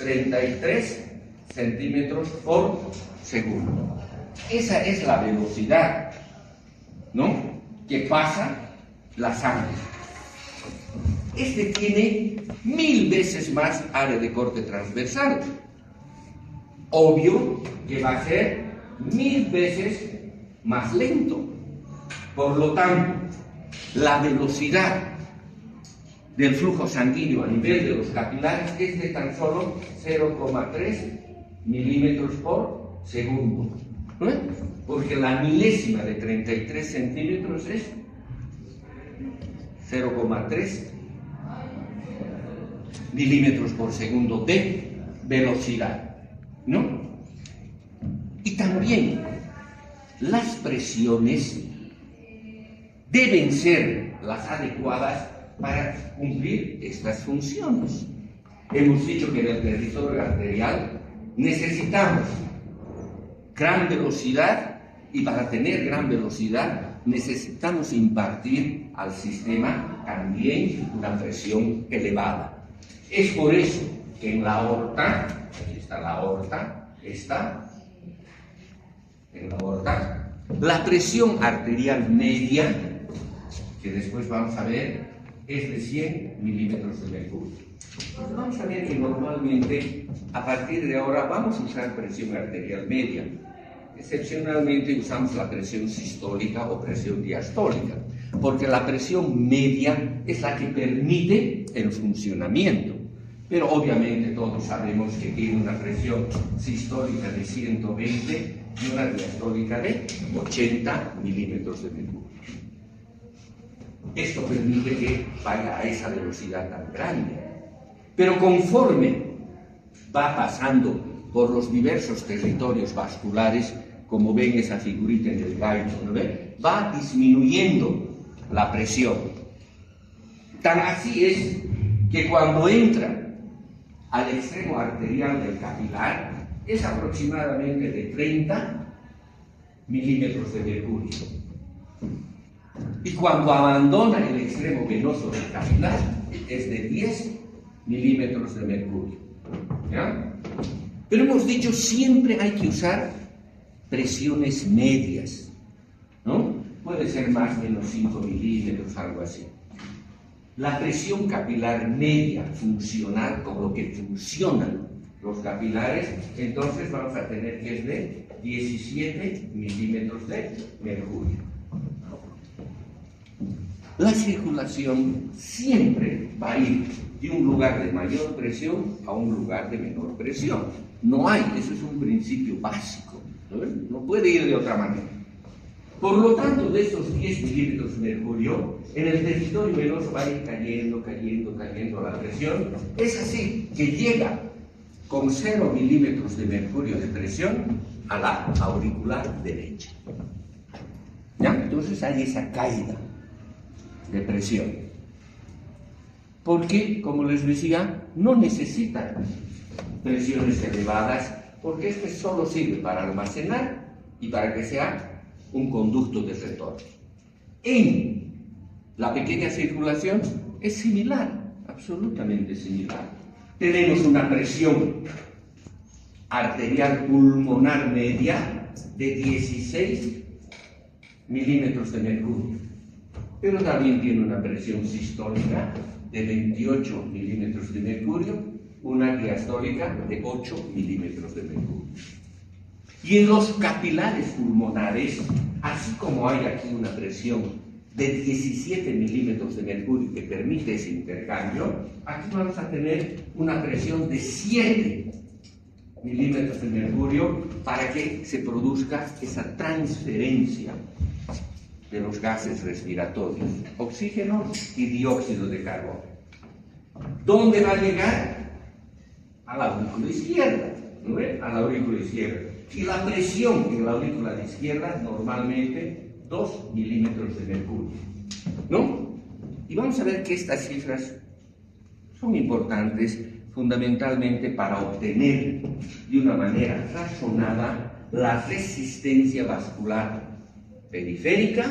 33 centímetros por segundo. Esa es la velocidad, ¿no?, que pasa la sangre. Este tiene 1000 veces más área de corte transversal. Obvio que va a ser 1000 veces más lento. Por lo tanto, la velocidad del flujo sanguíneo a nivel de los capilares es de tan solo 0,3 milímetros por segundo. ¿No? Porque la milésima de 33 centímetros es 0,3 milímetros por segundo de velocidad, ¿no? Y también las presiones deben ser las adecuadas para cumplir estas funciones. Hemos dicho que en el territorio arterial necesitamos gran velocidad, y para tener gran velocidad necesitamos impartir al sistema también una presión elevada. Es por eso que en la aorta, aquí está la aorta, en la aorta, la presión arterial media, que después vamos a ver, es de 100 milímetros de mercurio. Pues vamos a ver que normalmente, a partir de ahora, vamos a usar presión arterial media. Excepcionalmente usamos la presión sistólica o presión diastólica, porque la presión media es la que permite el funcionamiento. Pero obviamente todos sabemos que tiene una presión sistólica de 120 y una diastólica de 80 milímetros de mercurio. Esto permite que vaya a esa velocidad tan grande. Pero conforme va pasando por los diversos territorios vasculares, como ven esa figurita en el gancho, ¿no ven?, va disminuyendo la presión. Tan así es que cuando entra al extremo arterial del capilar es aproximadamente de 30 milímetros de mercurio. Y cuando abandona el extremo venoso del capilar es de 10 milímetros de mercurio. ¿Ya? Pero hemos dicho, siempre hay que usar presiones medias, ¿no? Puede ser más o menos 5 milímetros, algo así. La presión capilar media funcional, con lo que funcionan los capilares, entonces vamos a tener que es de 17 milímetros de mercurio. La circulación siempre va a ir de un lugar de mayor presión a un lugar de menor presión. No hay, eso es un principio básico, no puede ir de otra manera. Por lo tanto, de esos 10 milímetros de mercurio, en el territorio venoso va a ir cayendo la presión. Es así que llega con 0 milímetros de mercurio de presión a la auricular derecha. ¿Ya? Entonces hay esa caída de presión. Porque, como les decía, no necesitan presiones elevadas, porque este solo sirve para almacenar y para que sea un conducto de retorno. En la pequeña circulación es similar, absolutamente similar. Tenemos una presión arterial pulmonar media de 16 milímetros de mercurio, pero también tiene una presión sistólica de 28 milímetros de mercurio, una diastólica de 8 milímetros de mercurio. Y en los capilares pulmonares, así como hay aquí una presión de 17 milímetros de mercurio que permite ese intercambio, aquí vamos a tener una presión de 7 milímetros de mercurio para que se produzca esa transferencia de los gases respiratorios, oxígeno y dióxido de carbono. ¿Dónde va a llegar? A la aurícula izquierda, ¿no ve? A la aurícula izquierda. Y la presión en la aurícula de izquierda normalmente 2 milímetros de mercurio, ¿no? Y vamos a ver que estas cifras son importantes fundamentalmente para obtener de una manera razonada la resistencia vascular periférica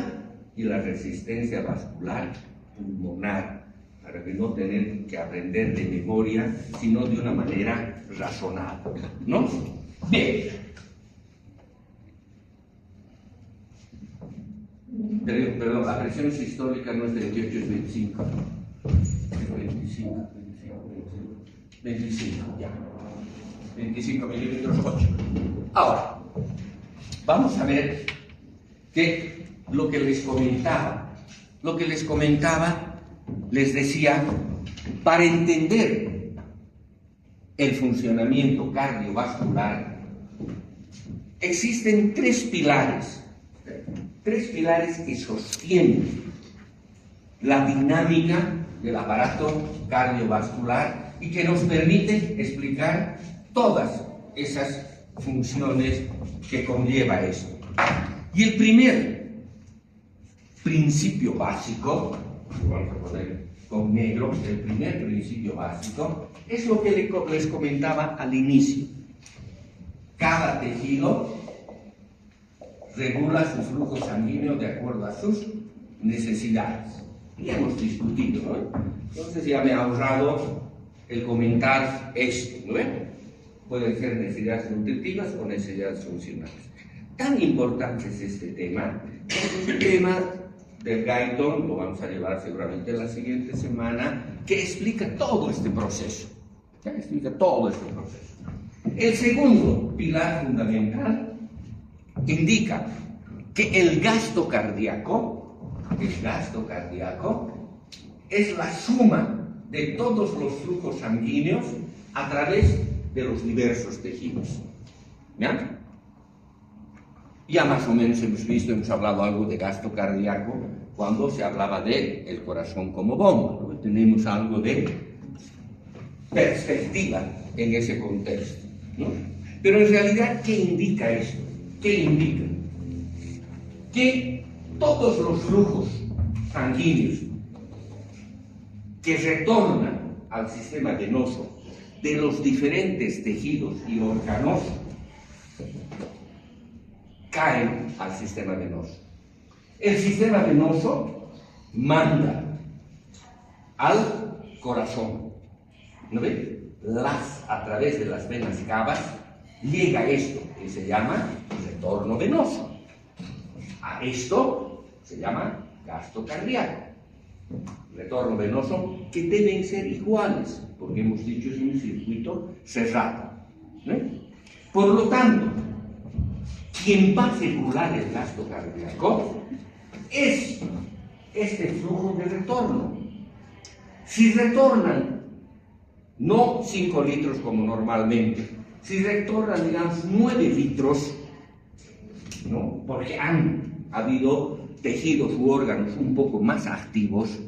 y la resistencia vascular pulmonar. para que no tener que aprender de memoria, sino de una manera razonada, ¿no? Bien. Perdón, la presión sistólica no es de 28, es 25. Es 25, ya. 25 milímetros 8. Ahora, vamos a ver que lo que les comentaba, les decía, para entender el funcionamiento cardiovascular, existen tres pilares que sostienen la dinámica del aparato cardiovascular y que nos permiten explicar todas esas funciones que conlleva esto. Y el primer principio básico, vamos a poner con negro, el primer principio básico, es lo que les comentaba al inicio. Cada tejido regula su flujo sanguíneo de acuerdo a sus necesidades. Ya hemos discutido, ¿no? Entonces ya me ha ahorrado el comentar esto, ¿no? Pueden ser necesidades nutritivas o necesidades funcionales. Tan importante es este tema, que el tema del Guyton lo vamos a llevar seguramente la siguiente semana, que explica todo este proceso. Ya explica todo este proceso. El segundo pilar fundamental indica que el gasto cardíaco es la suma de todos los flujos sanguíneos a través de los diversos tejidos. ¿Ya? Ya más o menos hemos hablado algo de gasto cardíaco cuando se hablaba de el corazón como bomba, ¿no? Tenemos algo de perspectiva en ese contexto, ¿no? Pero en realidad, ¿qué indica esto? ¿Qué indica? Que todos los flujos sanguíneos que retornan al sistema venoso de los diferentes tejidos y órganos caen al sistema venoso. El sistema venoso manda al corazón, ¿no ven? A través de las venas cavas llega esto que se llama retorno venoso. A esto se llama gasto cardíaco. Retorno venoso que deben ser iguales, porque hemos dicho es un circuito cerrado, ¿no? Por lo tanto, quien va a regular el gasto cardíaco es este flujo de retorno. Si retornan no 5 litros como normalmente, si retornan, digamos, 9 litros, ¿no? Porque han habido tejidos u órganos un poco más activos,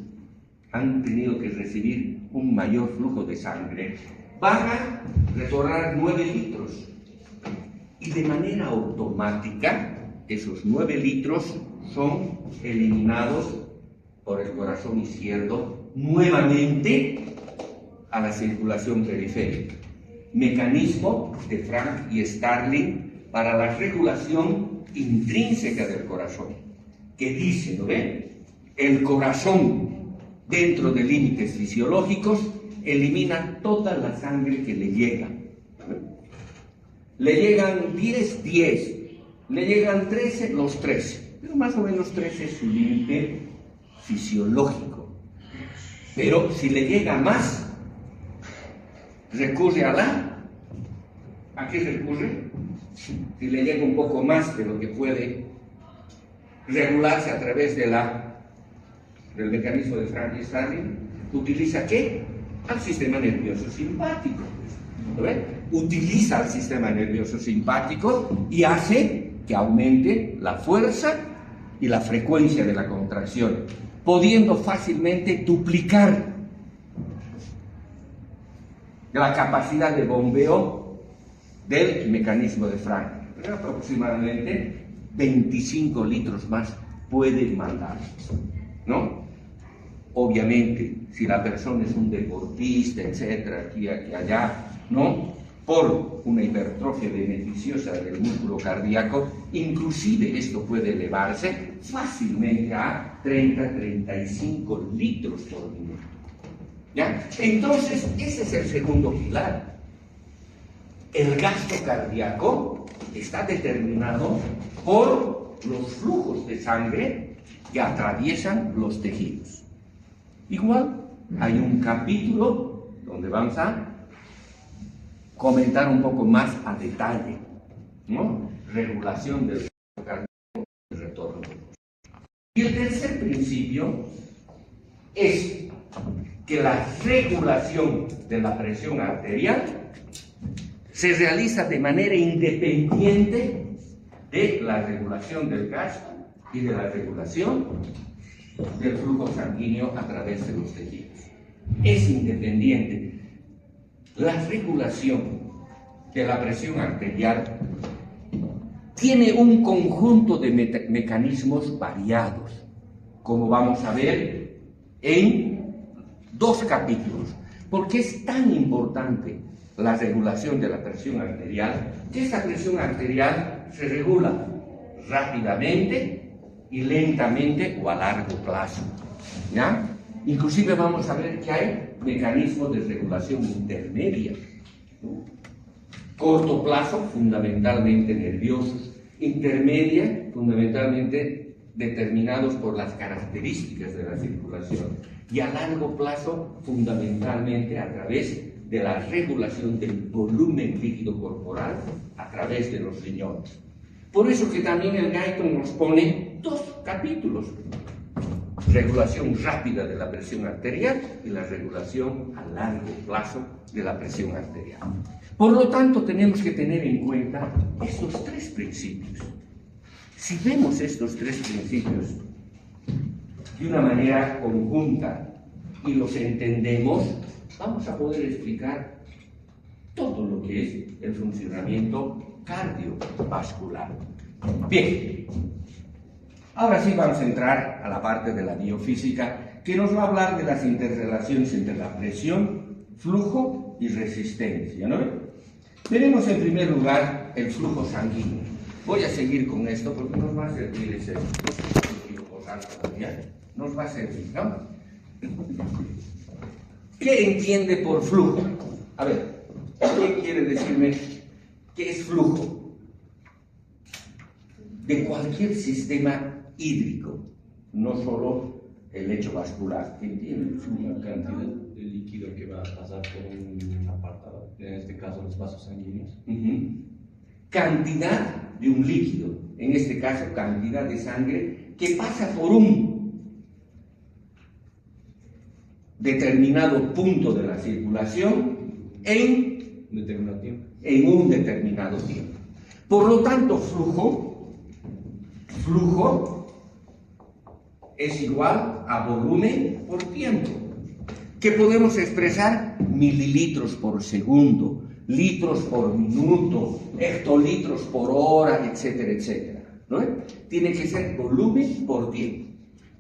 han tenido que recibir un mayor flujo de sangre, van a retornar 9 litros. Y de manera automática, esos 9 litros son eliminados por el corazón izquierdo nuevamente a la circulación periférica. Mecanismo de Frank y Starling para la regulación intrínseca del corazón, que dice, ¿no ven? El corazón, dentro de límites fisiológicos, elimina toda la sangre que le llega. Le llegan 10, le llegan 13, los 13, pero más o menos 13 es su límite fisiológico. Pero si le llega más, recurre ¿a qué recurre? Si le llega un poco más de lo que puede regularse a través del mecanismo de Frank y Starling, ¿utiliza qué? Al sistema nervioso simpático. ¿Lo ven? Utiliza el sistema nervioso simpático y hace que aumente la fuerza y la frecuencia de la contracción, pudiendo fácilmente duplicar la capacidad de bombeo del mecanismo de Frank. Pero aproximadamente 25 litros más puede mandar, ¿no? Obviamente, si la persona es un deportista, etcétera, aquí, allá, ¿no? Por una hipertrofia beneficiosa del músculo cardíaco, inclusive esto puede elevarse fácilmente a 30-35 litros por minuto. ¿Ya? Entonces, ese es el segundo pilar. El gasto cardíaco está determinado por los flujos de sangre que atraviesan los tejidos. Igual, hay un capítulo donde vamos a comentar un poco más a detalle, ¿no? Regulación del gasto cardíaco y el retorno. Y el tercer principio es que la regulación de la presión arterial se realiza de manera independiente de la regulación del gasto y de la regulación del flujo sanguíneo a través de los tejidos. Es independiente. La regulación de la presión arterial tiene un conjunto de mecanismos variados, como vamos a ver en 2 capítulos. ¿Por qué es tan importante la regulación de la presión arterial? Que esta presión arterial se regula rápidamente y lentamente o a largo plazo, ¿ya? Inclusive vamos a ver que hay mecanismos de regulación intermedia, ¿no? Corto plazo, fundamentalmente nerviosos; intermedia, fundamentalmente determinados por las características de la circulación; y a largo plazo, fundamentalmente a través de la regulación del volumen líquido corporal a través de los riñones. Por eso que también el Guyton nos pone 2 capítulos: regulación rápida de la presión arterial y la regulación a largo plazo de la presión arterial. Por lo tanto, tenemos que tener en cuenta estos 3 principios. Si vemos estos 3 principios de una manera conjunta y los entendemos, vamos a poder explicar todo lo que es el funcionamiento cardiovascular. Bien, ahora sí vamos a entrar a la parte de la biofísica, que nos va a hablar de las interrelaciones entre la presión, flujo y resistencia, ¿no? Tenemos en primer lugar el flujo sanguíneo. Voy a seguir con esto porque nos va a servir ese nos va a servir, ¿no? ¿Qué entiende por flujo? A ver, ¿quién quiere decirme qué es flujo? De cualquier sistema hídrico, no solo el lecho vascular. ¿Qué entiende? Una cantidad de líquido que va a pasar por un apartado, en este caso los vasos sanguíneos. Cantidad de un líquido, en este caso cantidad de sangre, que pasa por un determinado punto de la circulación en un determinado tiempo. Por lo tanto, flujo es igual a volumen por tiempo, que podemos expresar mililitros por segundo, litros por minuto, hectolitros por hora, etcétera, etcétera, ¿no? Tiene que ser volumen por tiempo.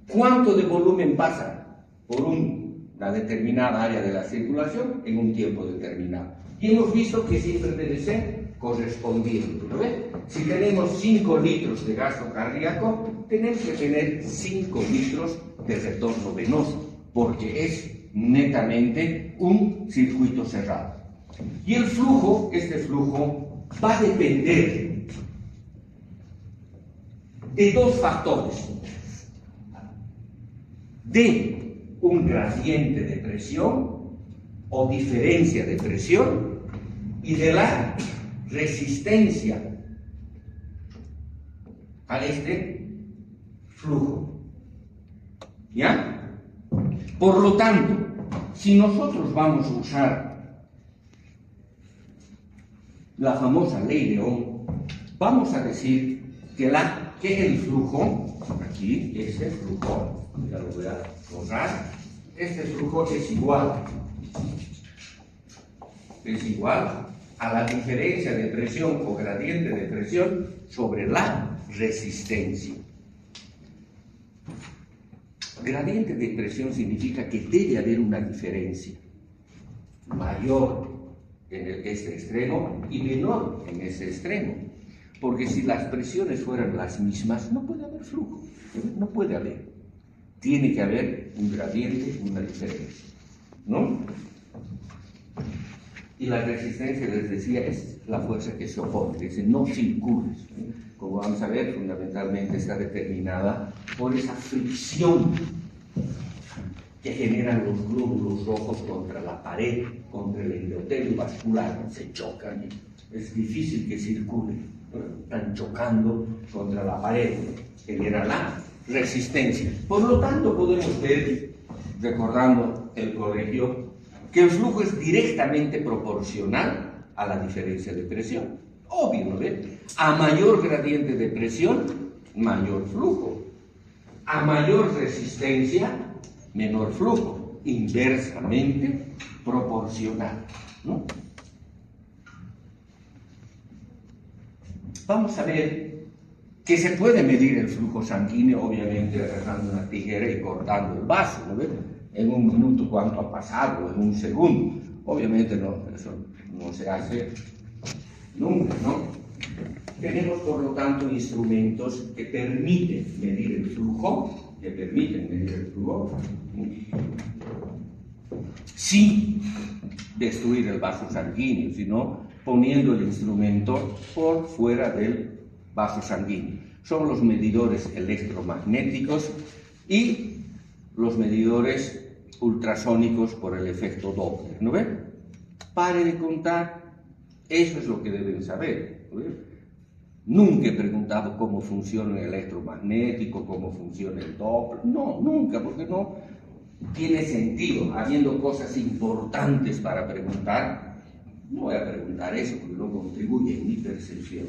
¿Cuánto de volumen pasa por una determinada área de la circulación en un tiempo determinado? Y hemos visto que siempre debe ser correspondiente, ¿no? Si tenemos 5 litros de gasto cardíaco, tenemos que tener 5 litros de retorno venoso, porque es netamente un circuito cerrado. Y el flujo, este flujo, va a depender de 2 factores: de un gradiente de presión o diferencia de presión y de la resistencia a este flujo. ¿Ya? Por lo tanto, si nosotros vamos a usar la famosa ley de Ohm, vamos a decir que el flujo, aquí, este flujo, ya lo voy a borrar, este flujo es igual a la diferencia de presión o gradiente de presión sobre la resistencia. Gradiente de presión significa que debe haber una diferencia mayor en este extremo y menor en ese extremo, porque si las presiones fueran las mismas, no puede haber flujo, no puede haber. Tiene que haber un gradiente, una diferencia. ¿no? Y la resistencia, les decía, es la fuerza que se opone, dice no circules. Como vamos a ver, fundamentalmente está determinada por esa fricción que generan los glóbulos rojos contra la pared, contra el endotelio vascular, se chocan, es difícil que circule, ¿no? Están chocando contra la pared, genera la resistencia. Por lo tanto, podemos ver, recordando el colegio, que el flujo es directamente proporcional a la diferencia de presión. Obvio, ¿no ve? A mayor gradiente de presión, mayor flujo. A mayor resistencia, menor flujo. Inversamente proporcional, ¿no? Vamos a ver que se puede medir el flujo sanguíneo, obviamente agarrando una tijera y cortando el vaso, ¿no ve? En un minuto cuánto ha pasado, en un segundo. Obviamente no, eso no se hace nunca, ¿no? Tenemos, por lo tanto, instrumentos que permiten medir el flujo, sin destruir el vaso sanguíneo, sino poniendo el instrumento por fuera del vaso sanguíneo. Son los medidores electromagnéticos y los medidores ultrasónicos por el efecto Doppler, ¿no ven? Pare de contar, eso es lo que deben saber, ¿no ven? Nunca he preguntado cómo funciona el electromagnético, cómo funciona el Doppler, no, nunca, porque no tiene sentido, habiendo cosas importantes para preguntar, no voy a preguntar eso porque no contribuye en mi percepción,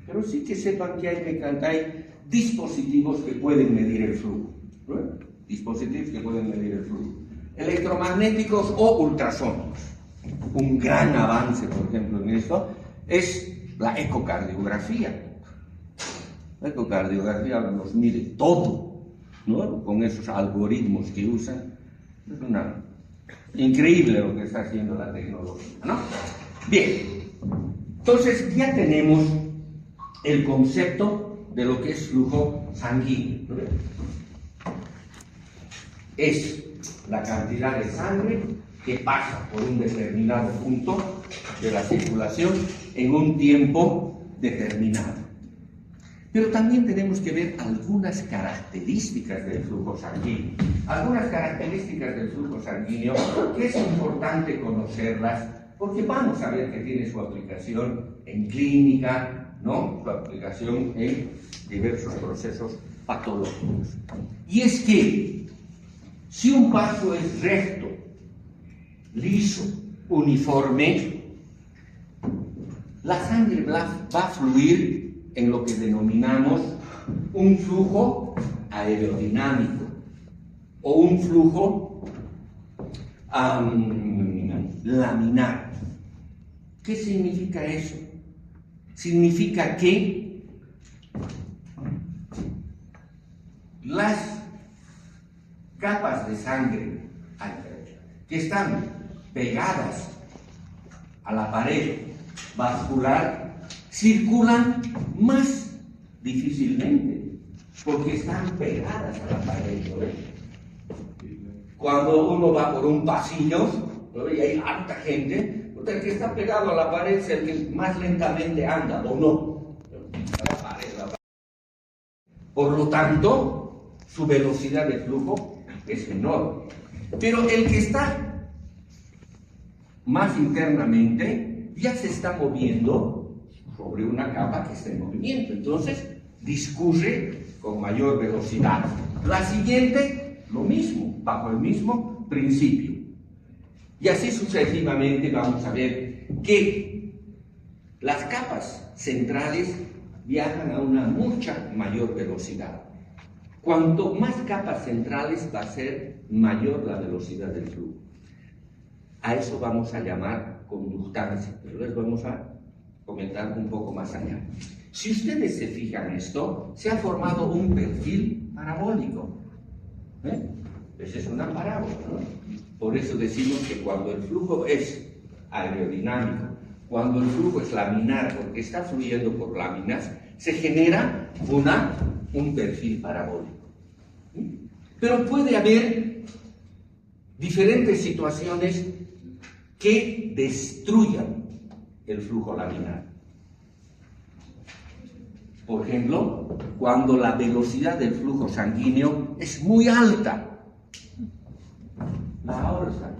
pero sí que sepan que hay dispositivos que pueden medir el flujo, ¿no ven? Dispositivos que pueden medir el flujo, electromagnéticos o ultrasónicos. Un gran avance, por ejemplo, en esto es la ecocardiografía. La ecocardiografía nos mide todo, ¿no? Con esos algoritmos que usan. Es increíble lo que está haciendo la tecnología, ¿no? Bien, entonces ya tenemos el concepto de lo que es flujo sanguíneo, ¿no? Es la cantidad de sangre que pasa por un determinado punto de la circulación en un tiempo determinado. Pero también tenemos que ver algunas características del flujo sanguíneo. Algunas características del flujo sanguíneo que es importante conocerlas porque vamos a ver que tiene su aplicación en clínica, ¿no? Su aplicación en diversos procesos patológicos. Y es que si un vaso es recto, liso, uniforme, la sangre va a fluir en lo que denominamos un flujo aerodinámico o un flujo laminar. ¿Qué significa eso? Significa que las capas de sangre que están pegadas a la pared vascular circulan más difícilmente porque están pegadas a la pared, ¿no? Cuando uno va por un pasillo, ¿no? Y hay harta gente, el que está pegado a la pared es el que más lentamente anda, ¿o no? La pared. Por lo tanto, su velocidad de flujo es enorme. Pero el que está más internamente ya se está moviendo sobre una capa que está en movimiento. Entonces, discurre con mayor velocidad. La siguiente, lo mismo, bajo el mismo principio. Y así sucesivamente vamos a ver que las capas centrales viajan a una mucha mayor velocidad. Cuanto más capas centrales va a ser mayor la velocidad del flujo. A eso vamos a llamar conductancia, pero les vamos a comentar un poco más allá. Si ustedes se fijan en esto, se ha formado un perfil parabólico. Esa es una parábola, ¿no? Por eso decimos que cuando el flujo es aerodinámico, cuando el flujo es laminar, porque está fluyendo por láminas, se genera un perfil parabólico. Pero puede haber diferentes situaciones que destruyan el flujo laminar. Por ejemplo, cuando la velocidad del flujo sanguíneo es muy alta. La aorta.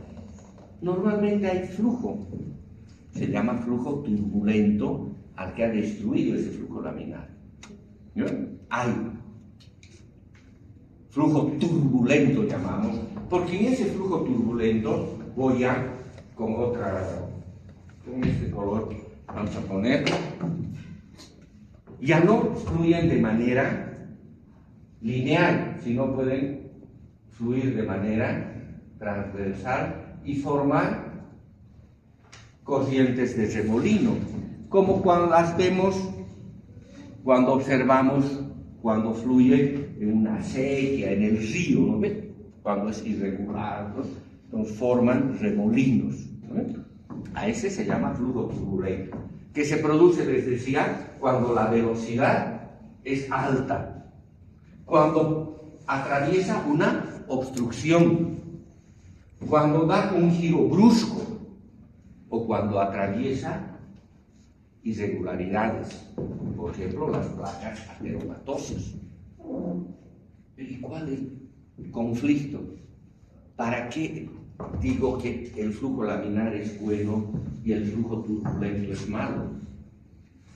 Normalmente hay flujo. Se llama flujo turbulento al que ha destruido ese flujo laminar. ¿No? Hay flujo turbulento, llamamos, porque en ese flujo turbulento voy a, con este color, vamos a poner, ya no fluyen de manera lineal, sino pueden fluir de manera transversal y formar corrientes de remolino, como cuando las vemos, cuando observamos, cuando fluye en una sequía, en el río, ¿no ven? Cuando es irregular, ¿no? Entonces forman remolinos, ¿no? A ese se llama flujo turbulento, que se produce, les decía, cuando la velocidad es alta, cuando atraviesa una obstrucción, cuando da un giro brusco o cuando atraviesa irregularidades, por ejemplo, las placas ateromatosas. ¿Y cuál es el conflicto? ¿Para qué digo que el flujo laminar es bueno y el flujo turbulento es malo?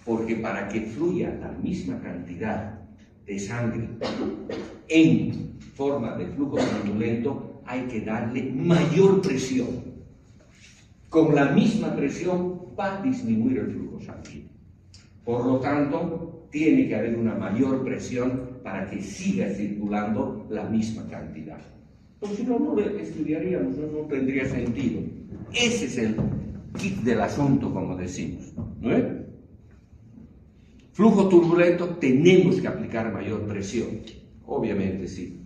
Porque para que fluya la misma cantidad de sangre en forma de flujo turbulento hay que darle mayor presión. Con la misma presión va a disminuir el flujo sanguíneo. Por lo tanto, tiene que haber una mayor presión para que siga circulando la misma cantidad. Pues si no, no lo estudiaríamos, no tendría sentido. Ese es el kit del asunto, como decimos, ¿no es? Flujo turbulento, tenemos que aplicar mayor presión. Obviamente sí.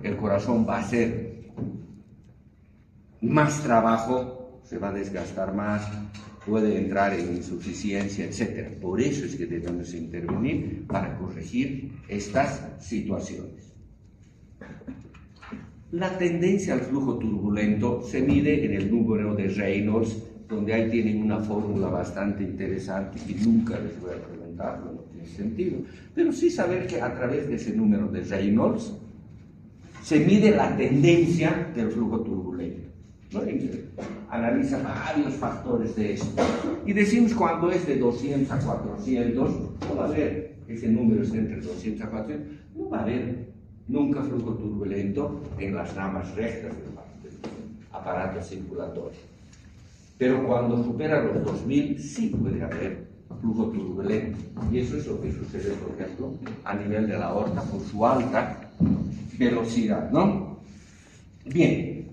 El corazón va a hacer más trabajo, se va a desgastar más, puede entrar en insuficiencia, etc. Por eso es que debemos intervenir para corregir estas situaciones. La tendencia al flujo turbulento se mide en el número de Reynolds, donde ahí tienen una fórmula bastante interesante que nunca les voy a preguntar, no tiene sentido. Pero sí saber que a través de ese número de Reynolds se mide la tendencia del flujo turbulento, ¿no? Analiza varios factores de esto. Y decimos cuando es de 200 a 400, no va a haber, ese número está entre 200 a 400, no va a haber nunca flujo turbulento en las ramas rectas del aparato circulatorio. Pero cuando supera los 2000, sí puede haber flujo turbulento. Y eso es lo que sucede, por ejemplo, a nivel de la aorta por su alta velocidad, ¿no? Bien.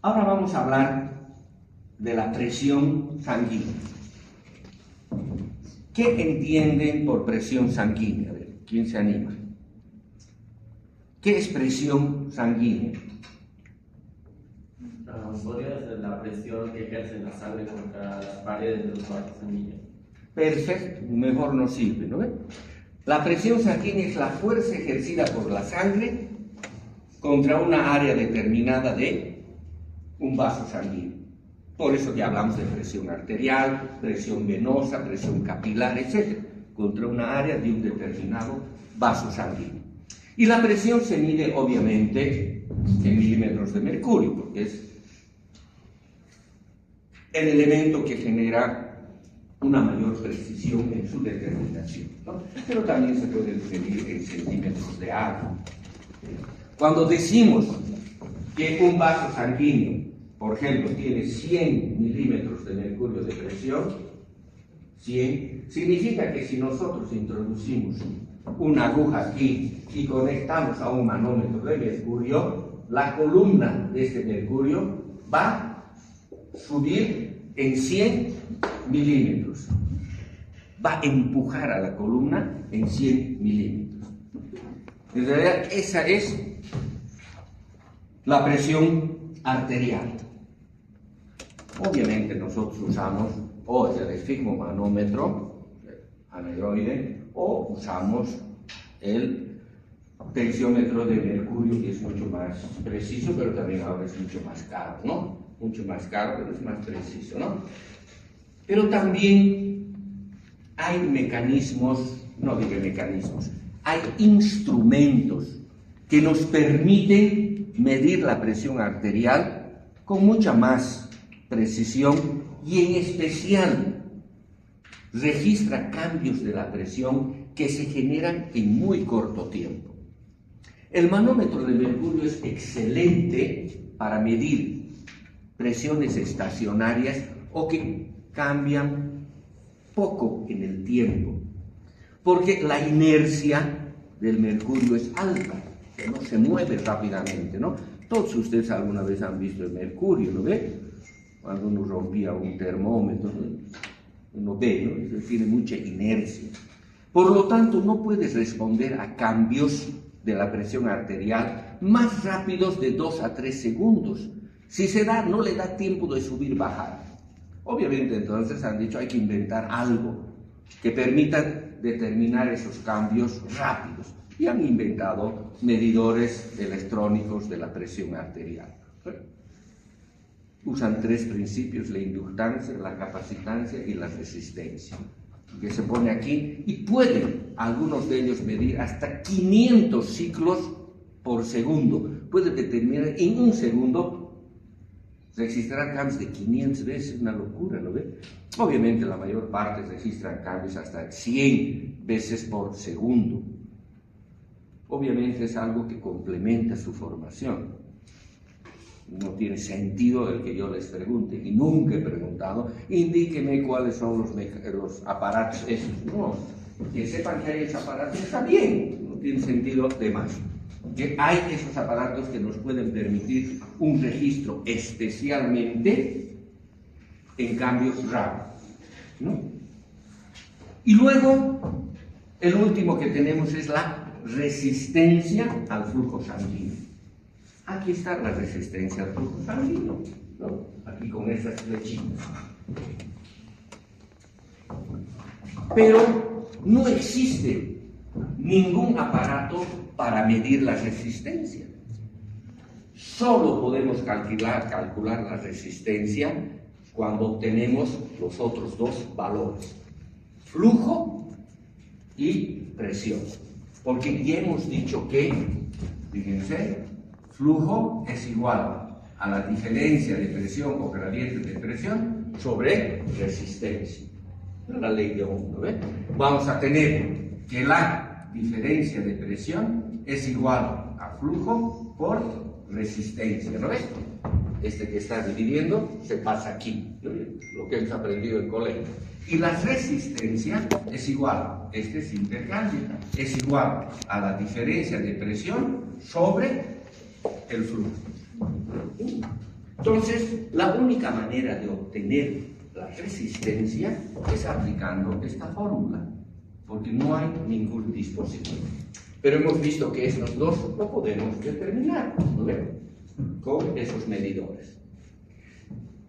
Ahora vamos a hablar de la presión sanguínea. ¿Qué entienden por presión sanguínea? A ver, ¿quién se anima? ¿Qué es presión sanguínea? Podría ser la presión que ejerce la sangre contra las paredes de los vasos sanguíneos. Perfecto, mejor no sirve, ¿no? La presión sanguínea es la fuerza ejercida por la sangre contra una área determinada de un vaso sanguíneo. Por eso ya hablamos de presión arterial, presión venosa, presión capilar, etc. Contra una área de un determinado vaso sanguíneo. Y la presión se mide, obviamente, en milímetros de mercurio, porque es el elemento que genera una mayor precisión en su determinación, ¿no? Pero también se puede medir en centímetros de agua. Cuando decimos que un vaso sanguíneo, por ejemplo, tiene 100 milímetros de mercurio de presión, 100, significa que si nosotros introducimos una aguja aquí y conectamos a un manómetro de mercurio, la columna de este mercurio va a subir en 100 milímetros. Va a empujar a la columna en 100 milímetros. En realidad, esa es la presión arterial. Obviamente nosotros usamos o el esfigmomanómetro aneroide o usamos el tensiómetro de mercurio, que es mucho más preciso, pero también ahora es mucho más caro, ¿no? Mucho más caro, pero es más preciso, ¿no? Pero también hay mecanismos, no digo mecanismos, hay instrumentos que nos permiten medir la presión arterial con mucha más precisión y en especial registra cambios de la presión que se generan en muy corto tiempo. El manómetro de mercurio es excelente para medir presiones estacionarias o que cambian poco en el tiempo, porque la inercia del mercurio es alta, que no se mueve rápidamente, ¿no? Todos ustedes alguna vez han visto el mercurio, ¿lo ve? Cuando uno rompía un termómetro, uno ve, ¿no? Eso tiene mucha inercia. Por lo tanto, no puedes responder a cambios de la presión arterial más rápidos de 2 a 3 segundos. Si se da, no le da tiempo de subir, bajar. Obviamente, entonces han dicho hay que inventar algo que permita determinar esos cambios rápidos. Y han inventado medidores electrónicos de la presión arterial. Usan 3 principios: la inductancia, la capacitancia y la resistencia, que se pone aquí, y pueden algunos de ellos medir hasta 500 ciclos por segundo. Puede determinar en un segundo registrar cambios de 500 veces, una locura, ¿lo ve? Obviamente la mayor parte registran cambios hasta 100 veces por segundo. Obviamente es algo que complementa su formación. No tiene sentido el que yo les pregunte, y nunca he preguntado, indíqueme cuáles son los aparatos esos. No, que sepan que hay esos aparatos está bien, no tiene sentido de más. Que hay esos aparatos que nos pueden permitir un registro especialmente en cambios rápidos, ¿no? Y luego, el último que tenemos es la resistencia al flujo sanguíneo. Aquí está la resistencia al flujo sanguíneo, ¿no? Aquí con estas flechitas. Pero no existe ningún aparato para medir la resistencia. Solo podemos calcular la resistencia cuando obtenemos los otros 2 valores: flujo y presión. Porque ya hemos dicho que, fíjense, flujo es igual a la diferencia de presión o gradiente de presión sobre resistencia. La ley de Ohm, ¿no ve? Vamos a tener que la diferencia de presión es igual a flujo por resistencia, ¿no ves? Este que está dividiendo se pasa aquí, ¿no? Lo que hemos aprendido en colegio. Y la resistencia es igual, este se intercambia, es igual a la diferencia de presión sobre el flujo. Entonces, la única manera de obtener la resistencia es aplicando esta fórmula, porque no hay ningún dispositivo. Pero hemos visto que estos 2 lo podemos determinar, ¿no ven? Con esos medidores.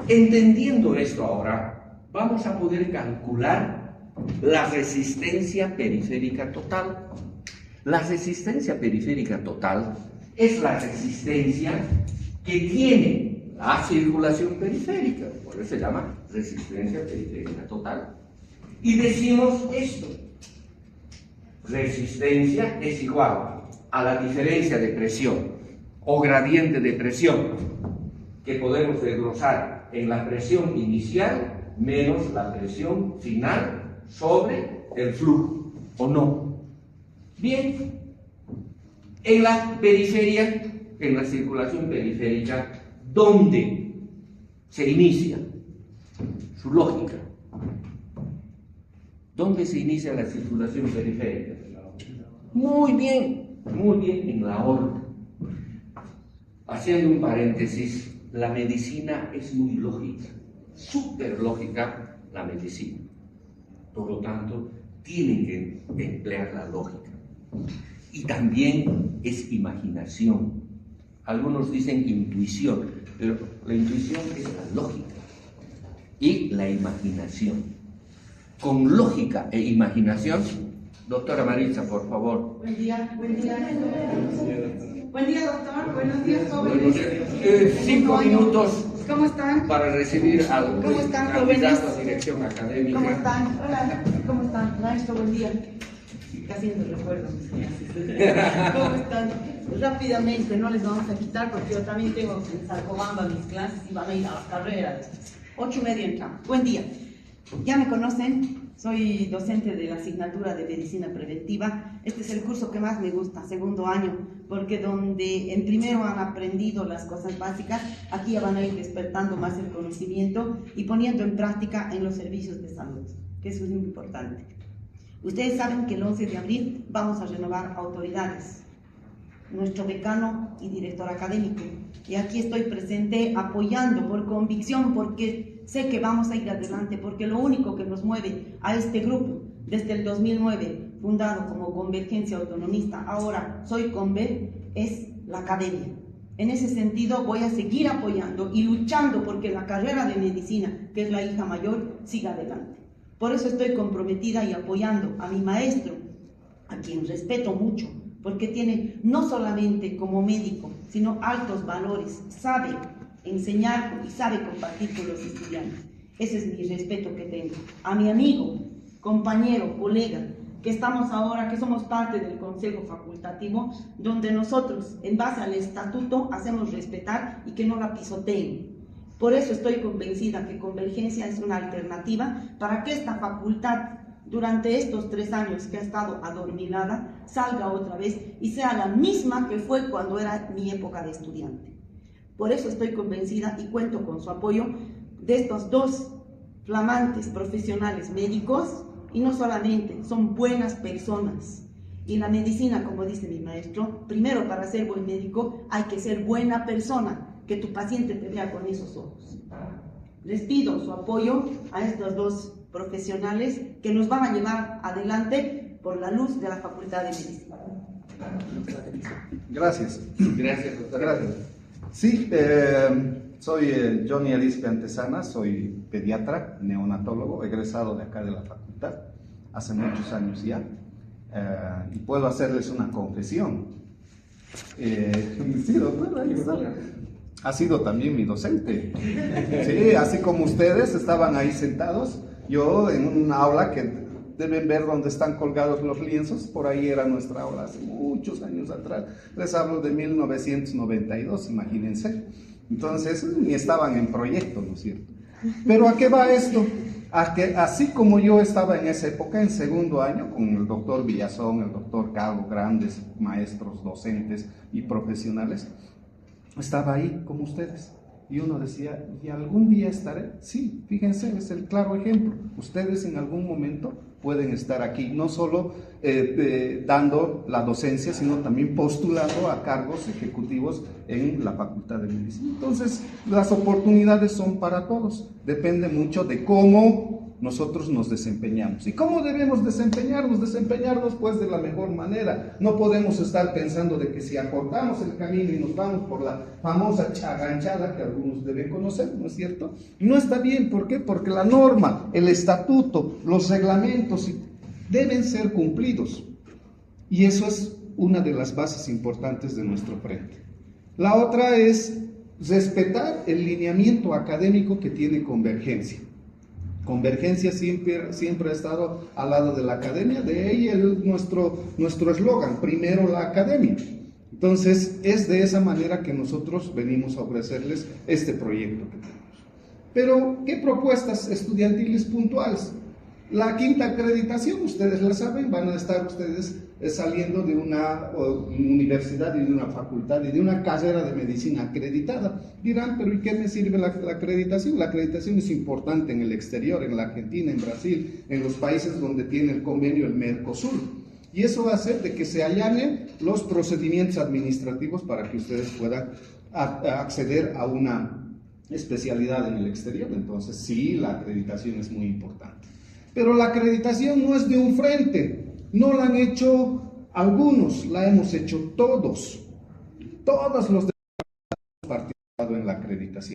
Entendiendo esto ahora, vamos a poder calcular la resistencia periférica total. La resistencia periférica total es la resistencia que tiene la circulación periférica, por eso se llama resistencia periférica total. Y decimos esto: resistencia es igual a la diferencia de presión o gradiente de presión, que podemos desglosar en la presión inicial menos la presión final sobre el flujo, ¿o no? Bien, en la periferia, en la circulación periférica, ¿dónde se inicia su lógica? ¿Dónde se inicia la circulación periférica? Muy bien, en la aorta. Haciendo un paréntesis, la medicina es muy lógica, súper lógica la medicina. Por lo tanto, tienen que emplear la lógica. Y también es imaginación. Algunos dicen intuición, pero la intuición es la lógica y la imaginación. Con lógica e imaginación Doctora Maritza, por favor. Buen día, buen día. Buen día, doctor. Buenos días, Buenos jóvenes. días. 5 minutos ¿Cómo están? para recibir al ¿Cómo están, candidato jóvenes? a dirección académica. ¿Cómo están? Hola, ¿cómo están? Maestro, buen día. Casi no recuerdo mis clases. ¿Cómo están? Rápidamente, no les vamos a quitar porque yo también tengo en Salcobamba mis clases y van a ir a la carrera. 8:30 entramos. Buen día. Ya me conocen, soy docente de la asignatura de Medicina Preventiva. Este es el curso que más me gusta, segundo año, porque donde en primero han aprendido las cosas básicas, aquí ya van a ir despertando más el conocimiento y poniendo en práctica en los servicios de salud, que eso es muy importante. Ustedes saben que el 11 de abril vamos a renovar autoridades, nuestro decano y director académico. Y aquí estoy presente apoyando por convicción, porque sé que vamos a ir adelante, porque lo único que nos mueve a este grupo desde el 2009, fundado como Convergencia Autonomista, ahora soy Conver, es la academia. En ese sentido voy a seguir apoyando y luchando porque la carrera de medicina, que es la hija mayor, siga adelante. Por eso estoy comprometida y apoyando a mi maestro, a quien respeto mucho, porque tiene no solamente como médico, sino altos valores, sabe enseñar y sabe compartir con los estudiantes. Ese es mi respeto que tengo. A mi amigo, compañero, colega, que estamos ahora, que somos parte del Consejo Facultativo, donde nosotros, en base al estatuto, hacemos respetar y que no la pisoteen. Por eso estoy convencida que Convergencia es una alternativa para que esta facultad, durante estos 3 años que ha estado adormilada, salga otra vez y sea la misma que fue cuando era mi época de estudiante. Por eso estoy convencida y cuento con su apoyo de estos 2 flamantes profesionales médicos, y no solamente, son buenas personas. Y la medicina, como dice mi maestro, primero para ser buen médico hay que ser buena persona, que tu paciente te vea con esos ojos. Les pido su apoyo a estos 2 profesionales que nos van a llevar adelante por la luz de la Facultad de Medicina. Gracias. Gracias, doctora. Gracias. Sí, soy Johnny Arispe Antesana, soy pediatra, neonatólogo, egresado de acá de la facultad, hace muchos años ya, y puedo hacerles una confesión. Sí, doctora, ahí está. Ha sido también mi docente. Sí, así como ustedes estaban ahí sentados, yo en una aula que deben ver donde están colgados los lienzos, por ahí era nuestra aula hace muchos años atrás. Les hablo de 1992, imagínense. Entonces, ni estaban en proyecto, ¿no es cierto? Pero ¿a qué va esto? A que así como yo estaba en esa época, en segundo año, con el doctor Villazón, el doctor Calvo, grandes maestros, docentes y profesionales, estaba ahí como ustedes. Y uno decía, ¿y algún día estaré? Sí, fíjense, es el claro ejemplo. Ustedes en algún momento pueden estar aquí, no solo dando la docencia, sino también postulando a cargos ejecutivos en la Facultad de Medicina. Entonces, las oportunidades son para todos. Depende mucho de cómo nosotros nos desempeñamos. ¿Y cómo debemos desempeñarnos? Desempeñarnos pues de la mejor manera. No podemos estar pensando de que si acortamos el camino y nos vamos por la famosa chaganchada que algunos deben conocer, ¿no es cierto? No está bien, ¿por qué? Porque la norma, el estatuto, los reglamentos deben ser cumplidos. Y eso es una de las bases importantes de nuestro frente. La otra es respetar el lineamiento académico que tiene Convergencia. Convergencia siempre ha estado al lado de la academia, de ahí nuestro eslogan, primero la academia. Entonces, es de esa manera que nosotros venimos a ofrecerles este proyecto que tenemos. Pero, ¿qué propuestas estudiantiles puntuales? La 5ª acreditación, ustedes la saben, van a estar ustedes saliendo de una universidad y de una facultad y de una carrera de medicina acreditada. Dirán, pero ¿y qué me sirve la acreditación? La acreditación es importante en el exterior, en la Argentina, en Brasil, en los países donde tiene el convenio el Mercosur. Y eso va a hacer de que se allanen los procedimientos administrativos para que ustedes puedan acceder a una especialidad en el exterior. Entonces, sí, la acreditación es muy importante. Pero la acreditación no es de un frente, no la han hecho algunos, la hemos hecho todos. Todos los hemos participado en la acreditación.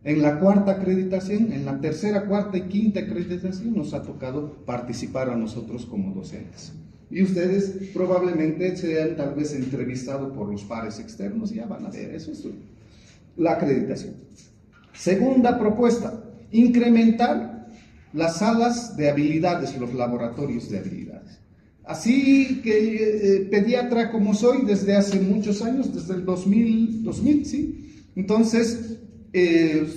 En la 4ª acreditación, en la 3ª, 4ª y 5ª acreditación nos ha tocado participar a nosotros como docentes. Y ustedes probablemente sean tal vez entrevistados por los pares externos y ya van a ver, eso es la acreditación. Segunda propuesta, incrementar las salas de habilidades, los laboratorios de habilidades. Así que pediatra como soy desde hace muchos años, desde el 2000, ¿sí? Entonces,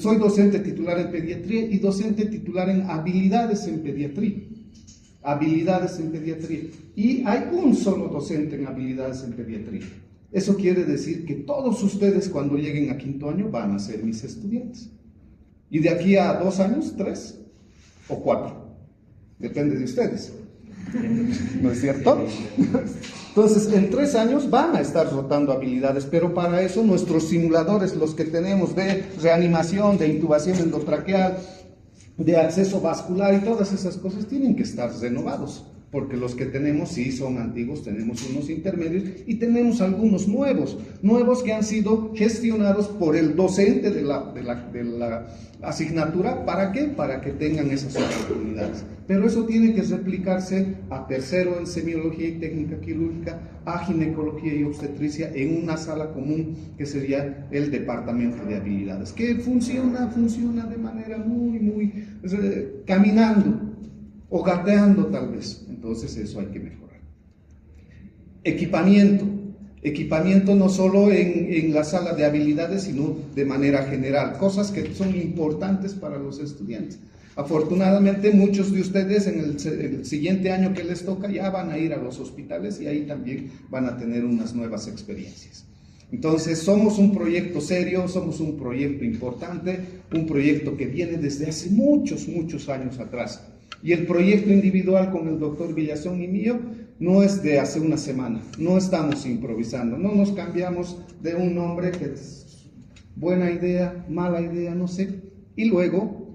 soy docente titular en pediatría y docente titular en habilidades en pediatría. Habilidades en pediatría. Y hay un solo docente en habilidades en pediatría. Eso quiere decir que todos ustedes cuando lleguen a quinto año van a ser mis estudiantes. Y de aquí a 2 años, 3 o 4. Depende de ustedes. ¿No es cierto? Entonces, en 3 años van a estar rotando habilidades, pero para eso nuestros simuladores, los que tenemos de reanimación, de intubación endotraqueal, de acceso vascular y todas esas cosas tienen que estar renovados, porque los que tenemos sí son antiguos, tenemos unos intermedios y tenemos algunos nuevos que han sido gestionados por el docente de la asignatura. ¿Para qué? Para que tengan esas oportunidades. Pero eso tiene que replicarse a tercero en semiología y técnica quirúrgica, a ginecología y obstetricia en una sala común que sería el departamento de habilidades, que funciona de manera muy caminando o gateando tal vez. Entonces eso hay que mejorar. Equipamiento no solo en la sala de habilidades, sino de manera general, cosas que son importantes para los estudiantes. Afortunadamente muchos de ustedes en el siguiente año que les toca ya van a ir a los hospitales y ahí también van a tener unas nuevas experiencias. Entonces somos un proyecto serio, somos un proyecto importante, un proyecto que viene desde hace muchos años atrás. Y el proyecto individual con el doctor Villazón y mío no es de hace una semana, no estamos improvisando, no nos cambiamos de un nombre que es buena idea, mala idea, no sé, y luego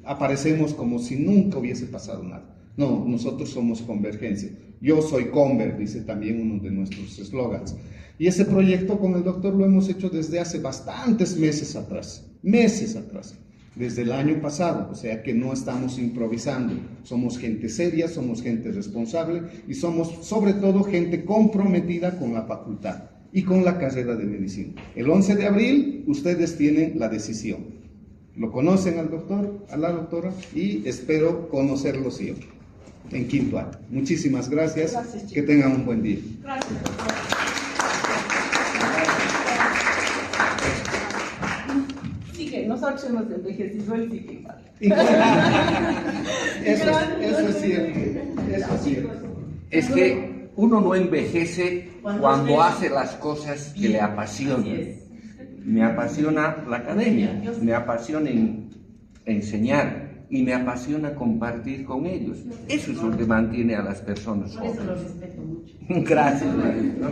aparecemos como si nunca hubiese pasado nada. No, nosotros somos Convergencia. Yo soy Conver, dice también uno de nuestros eslogans. Y ese proyecto con el doctor lo hemos hecho desde hace bastantes meses atrás, desde el año pasado, o sea que no estamos improvisando, somos gente seria, somos gente responsable y somos sobre todo gente comprometida con la facultad y con la carrera de medicina. El 11 de abril ustedes tienen la decisión. Lo conocen al doctor, a la doctora y espero conocerlo siempre en quinto año. Muchísimas gracias, que tengan un buen día. Gracias. Sí que nosotros hemos envejecido, él sí que igual. Eso es cierto, eso es cierto. Es que uno no envejece cuando hace las cosas que le apasionan. Me apasiona la academia, me apasiona enseñar y me apasiona compartir con ellos. Eso es lo que mantiene a las personas Por eso jóvenes. lo respeto mucho. Gracias, María, ¿no?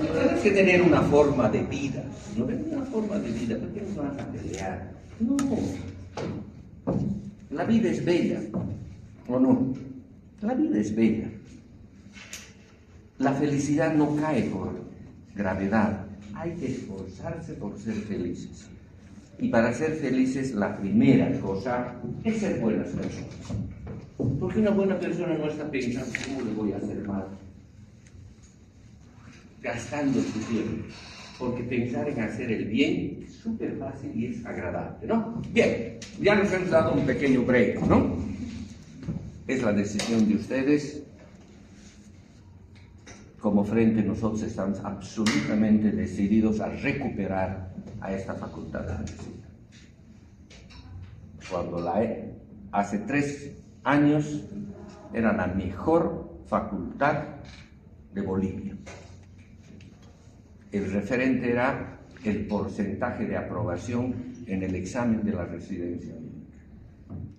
Tienes que tener una forma de vida, ¿no? Una forma de vida, ¿por qué no vas a pelear? No. La vida es bella, ¿o no? La vida es bella. La felicidad no cae por gravedad. Hay que esforzarse por ser felices. Y para ser felices, la primera cosa es ser buenas personas. Porque una buena persona no está pensando, ¿cómo le voy a hacer mal? Gastando su tiempo. Porque pensar en hacer el bien es súper fácil y es agradable, ¿no? Bien, ya nos hemos dado un pequeño break, ¿no? Es la decisión de ustedes. Como frente nosotros estamos absolutamente decididos a recuperar a esta facultad de medicina. Cuando hace 3 años era la mejor facultad de Bolivia. El referente era el porcentaje de aprobación en el examen de la residencia.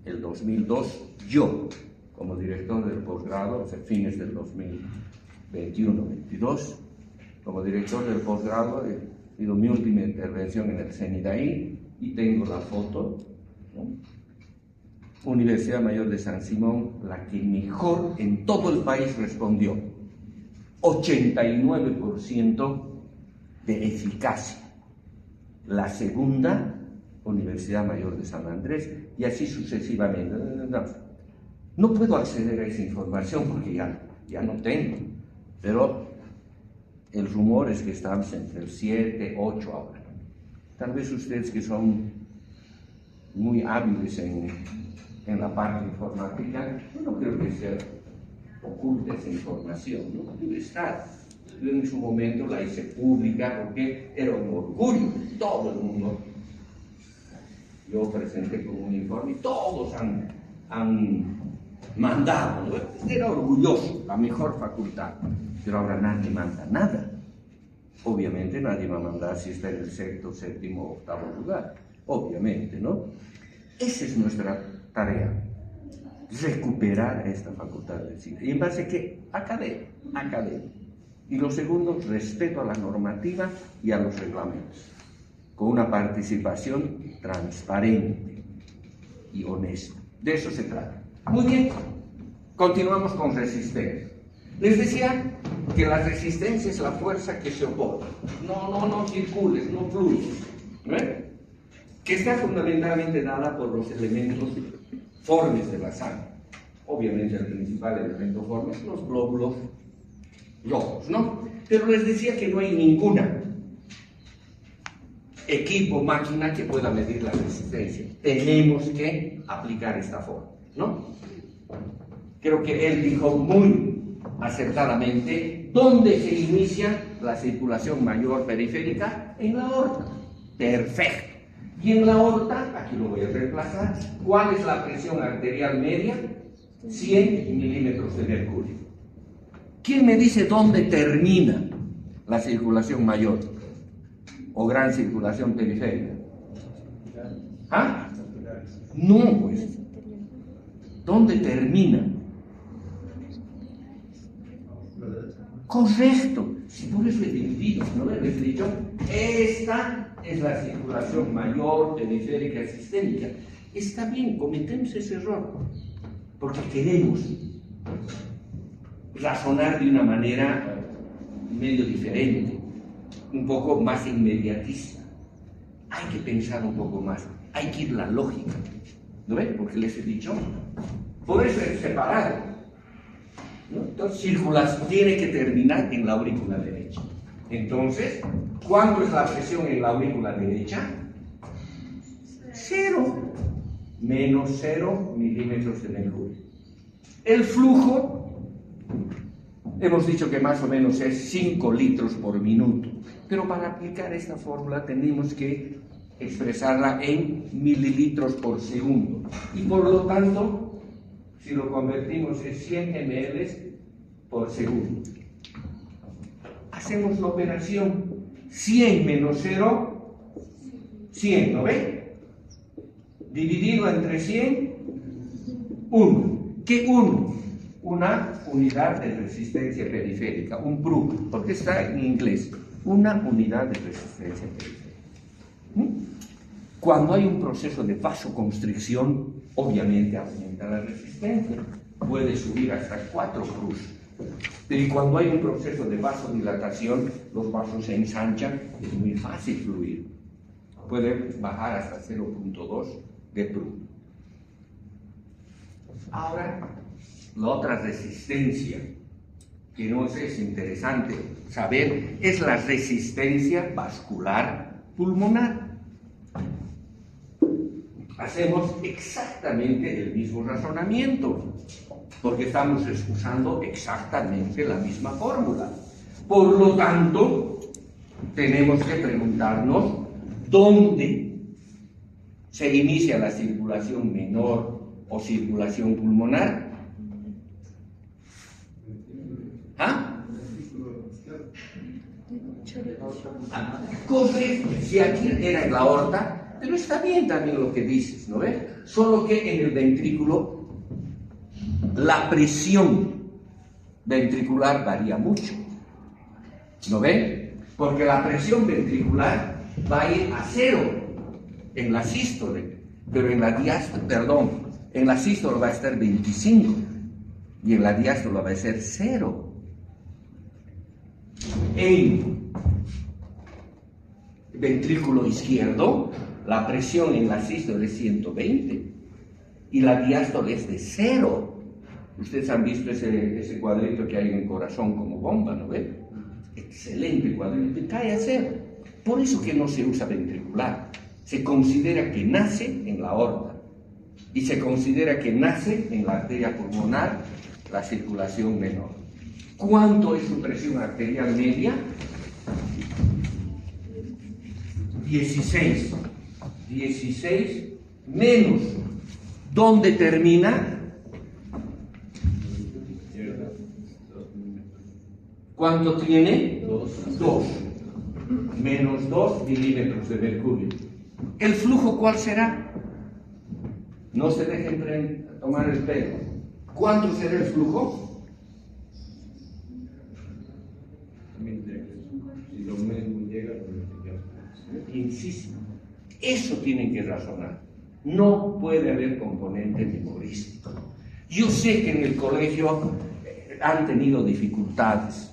El 2002, yo, como director del posgrado, a fines del 2021-22, como director del posgrado, he sido mi última intervención en el CENIDAI y tengo la foto, ¿no? Universidad Mayor de San Simón, la que mejor en todo el país respondió, 89% de eficacia. La segunda, Universidad Mayor de San Andrés, y así sucesivamente. No puedo acceder a esa información porque ya no tengo, pero el rumor es que estamos entre el 7, 8 ahora. Tal vez ustedes que son muy hábiles en la parte informática, yo no creo que sea oculta esa información, ¿no? Debe estar. Yo en su momento la hice pública porque era un orgullo, todo el mundo. Yo presenté con un informe y todos han mandado, ¿no? Era orgulloso, la mejor facultad, pero ahora nadie manda nada. Obviamente nadie va a mandar si está en el sexto, séptimo, octavo lugar, obviamente, ¿no? Esa es nuestra tarea, recuperar esta facultad de cine. ¿Y en base a qué? Academia. Y lo segundo, respeto a la normativa y a los reglamentos, con una participación transparente y honesta. De eso se trata. Muy bien, continuamos con resistencia. Les decía que la resistencia es la fuerza que se opone. No circules, no fluyes. ¿Ve? Que está fundamentalmente dada por los elementos formes de la sangre. Obviamente el principal elemento forme es los glóbulos rojos, ¿no? Pero les decía que no hay ninguna equipo, máquina que pueda medir la resistencia. Tenemos que aplicar esta forma, ¿no? Creo que él dijo muy acertadamente dónde se inicia la circulación mayor periférica, en la aorta. Perfecto. Y en la aorta, aquí lo voy a reemplazar, ¿cuál es la presión arterial media? 100 milímetros de mercurio. ¿Quién me dice dónde termina la circulación mayor o gran circulación periférica? ¿Ah? No, pues. ¿Dónde termina? Correcto. Si por eso he dividido, ¿no les he dicho? Esta es la circulación mayor, periférica, sistémica. Está bien, cometemos ese error, porque queremos razonar de una manera medio diferente, un poco más inmediatista. Hay que pensar un poco más, hay que ir a la lógica, ¿no ven? Porque les he dicho, por eso es separado, ¿no? Entonces, circulación tiene que terminar en la aurícula derecha. Entonces, ¿cuánto es la presión en la aurícula derecha? 0, menos 0 milímetros de mercurio. El flujo, hemos dicho que más o menos es 5 litros por minuto, pero para aplicar esta fórmula tenemos que expresarla en mililitros por segundo. Y por lo tanto, si lo convertimos en 100 ml por segundo, hacemos la operación 100 menos 0, 100, ¿no ve? Dividido entre 100, 1. ¿Qué 1? Una unidad de resistencia periférica, un PRU, porque está en inglés, una unidad de resistencia periférica. Cuando hay un proceso de vasoconstricción, obviamente aumenta la resistencia, puede subir hasta 4 PRUs. Pero cuando hay un proceso de vasodilatación, los vasos se ensanchan, es muy fácil fluir. Puede bajar hasta 0.2 de PRU. Ahora, la otra resistencia que nos es interesante saber es la resistencia vascular pulmonar. Hacemos exactamente el mismo razonamiento, porque estamos usando exactamente la misma fórmula. Por lo tanto, tenemos que preguntarnos dónde se inicia la circulación menor o circulación pulmonar. ¿Ah? Correcto, si aquí era en la aorta, pero está bien también lo que dices, ¿no ves? Solo que en el ventrículo la presión ventricular varía mucho, ¿no ven? Porque la presión ventricular va a ir a 0 en la sístole, pero en la diástole, en la sístole va a estar 25 y en la diástole va a ser 0. En ventrículo izquierdo, la presión en la sístole es 120 y la diástole es de 0. Ustedes han visto ese cuadrito que hay en el corazón como bomba, ¿no ve? Excelente cuadrito, y cae a cero. Por eso que no se usa ventricular. Se considera que nace en la aorta y se considera que nace en la arteria pulmonar, la circulación menor. ¿Cuánto es su presión arterial media? 16. 16 menos. ¿Dónde termina? ¿Cuánto tiene? 2. Menos 2 milímetros de mercurio. ¿El flujo cuál será? No se dejen tomar el pelo. ¿Cuánto será el flujo? Si lo mismo llega, Insisto, eso tienen que razonar. No puede haber componente memorístico. Yo sé que en el colegio han tenido dificultades.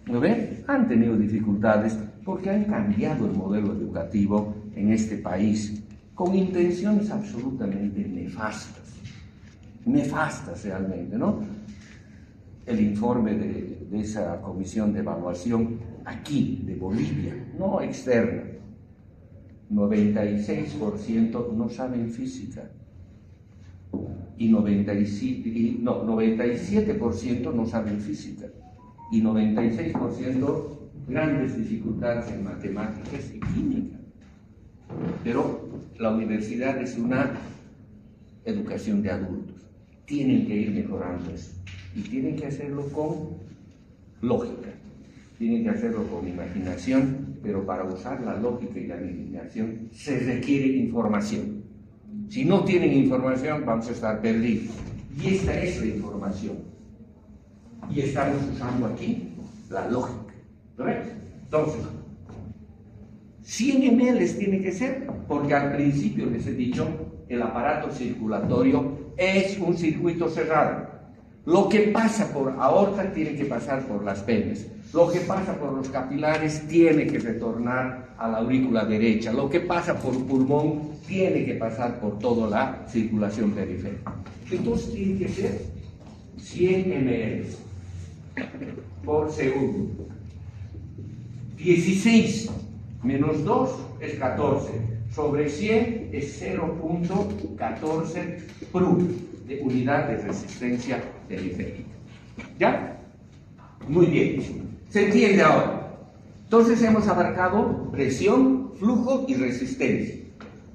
¿Lo ven? Han tenido dificultades porque han cambiado el modelo educativo en este país con intenciones absolutamente nefastas realmente, ¿no? El informe de esa comisión de evaluación aquí, de Bolivia, no externa, 96% no saben física y 97% no saben física y 96% grandes dificultades en matemáticas y química. Pero la universidad es una educación de adultos. Tienen que ir mejorando eso. Y tienen que hacerlo con lógica. Tienen que hacerlo con imaginación, pero para usar la lógica y la imaginación se requiere información. Si no tienen información, vamos a estar perdidos. Y esta es la información. Y estamos usando aquí la lógica. ¿Lo ves? Entonces, 100 ml tiene que ser, porque al principio les he dicho, el aparato circulatorio es un circuito cerrado. Lo que pasa por aorta tiene que pasar por las venas. Lo que pasa por los capilares tiene que retornar a la aurícula derecha. Lo que pasa por pulmón tiene que pasar por toda la circulación periférica. Entonces tiene que ser 100 ml por segundo. 16 menos 2 es 14. Sobre 100 es 0.14 PRU de unidad de resistencia periférica. ¿Ya? Muy bien. ¿Se entiende ahora? Entonces hemos abarcado presión, flujo y resistencia.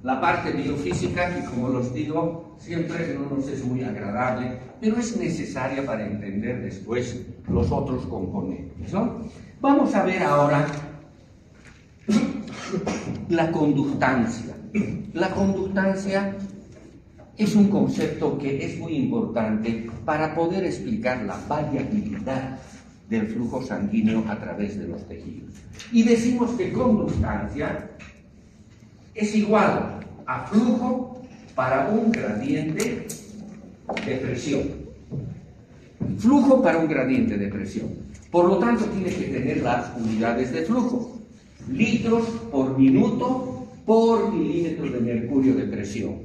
La parte biofísica, que como los digo, siempre no nos es muy agradable, pero es necesaria para entender después los otros componentes, ¿no? Vamos a ver ahora la conductancia. La conductancia es un concepto que es muy importante para poder explicar la variabilidad del flujo sanguíneo a través de los tejidos. Y decimos que conductancia es igual a flujo para un gradiente de presión. Flujo para un gradiente de presión. Por lo tanto, tiene que tener las unidades de flujo. Litros por minuto por milímetro de mercurio de presión.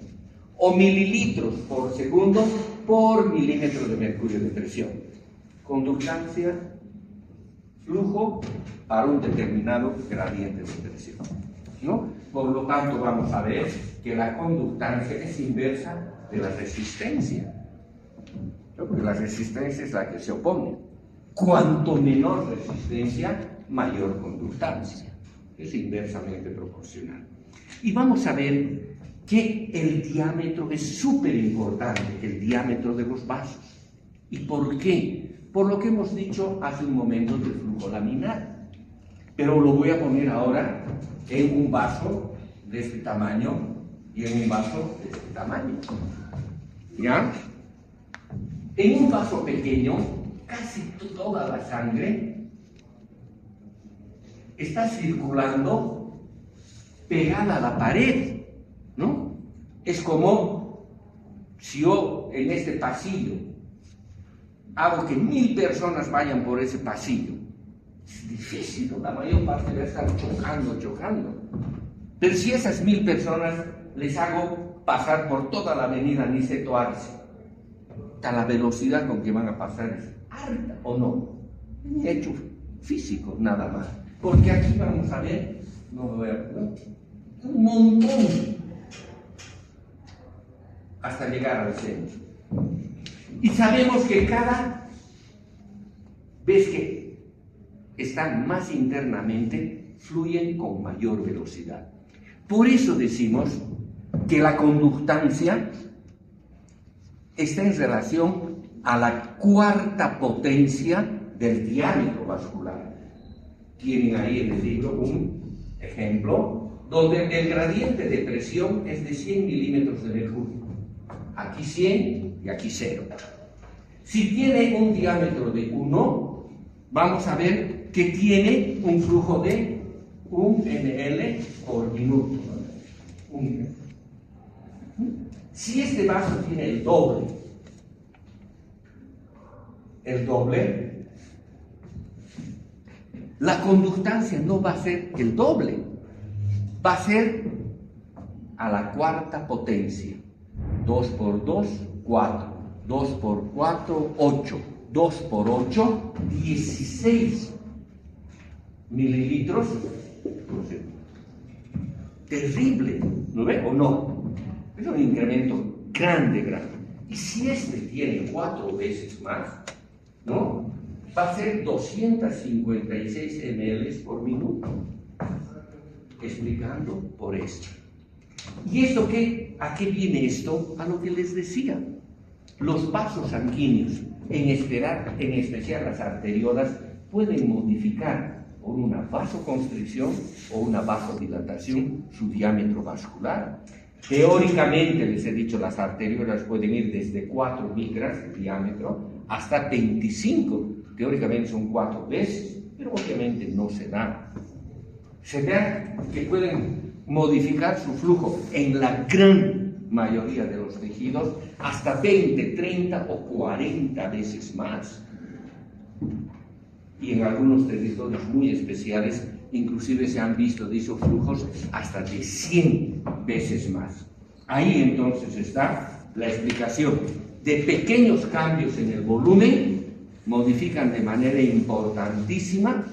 O mililitros por segundo por milímetro de mercurio de presión. Conductancia, flujo para un determinado gradiente de presión, ¿no? Por lo tanto, vamos a ver que la conductancia es inversa de la resistencia, ¿no? Porque la resistencia es la que se opone. Cuanto menor resistencia, mayor conductancia. Es inversamente proporcional. Y vamos a ver que el diámetro es súper importante, el diámetro de los vasos. ¿Y por qué? Por lo que hemos dicho hace un momento del flujo laminar. Pero lo voy a poner ahora en un vaso de este tamaño y en un vaso de este tamaño. ¿Ya? En un vaso pequeño, casi toda la sangre está circulando pegada a la pared, ¿no? Es como si yo en este pasillo hago que 1000 personas vayan por ese pasillo. Es difícil, la mayor parte va a estar chocando. Pero si esas 1000 personas les hago pasar por toda la avenida Niceto Arce, la velocidad con que van a pasar es alta o no. Un hecho físico, nada más. Porque aquí vamos a ver, no me voy a acordar, un montón hasta llegar al centro. Y sabemos que cada vez que están más internamente, fluyen con mayor velocidad. Por eso decimos que la conductancia está en relación a la cuarta potencia del diámetro vascular. Tienen ahí en el libro un ejemplo donde el gradiente de presión es de 100 milímetros de mercurio. Aquí 100 y aquí 0. Si tiene un diámetro de 1, vamos a ver que tiene un flujo de 1 ml por minuto. Si este vaso tiene el doble, la conductancia no va a ser el doble, va a ser a la cuarta potencia. 2 por 2, 4. 2 por 4, 8. 2 por 8, 16 mililitros por segundo. Terrible, ¿lo ve o no? Es un incremento grande. Y si este tiene 4 veces más, ¿no? Va a ser 256 ml por minuto. Explicando por esto. ¿Y esto qué? ¿A qué viene esto? A lo que les decía. Los vasos sanguíneos, en especial las arteriolas, pueden modificar por una vasoconstricción o una vasodilatación su diámetro vascular. Teóricamente, les he dicho, las arteriolas pueden ir desde 4 micras de diámetro hasta 25. Teóricamente son 4 veces, pero obviamente no se da. Se da que pueden modificar su flujo en la gran mayoría de los tejidos hasta 20, 30 o 40 veces más. Y en algunos territorios muy especiales, inclusive se han visto de esos flujos hasta de 100 veces más. Ahí entonces está la explicación de pequeños cambios en el volumen, modifican de manera importantísima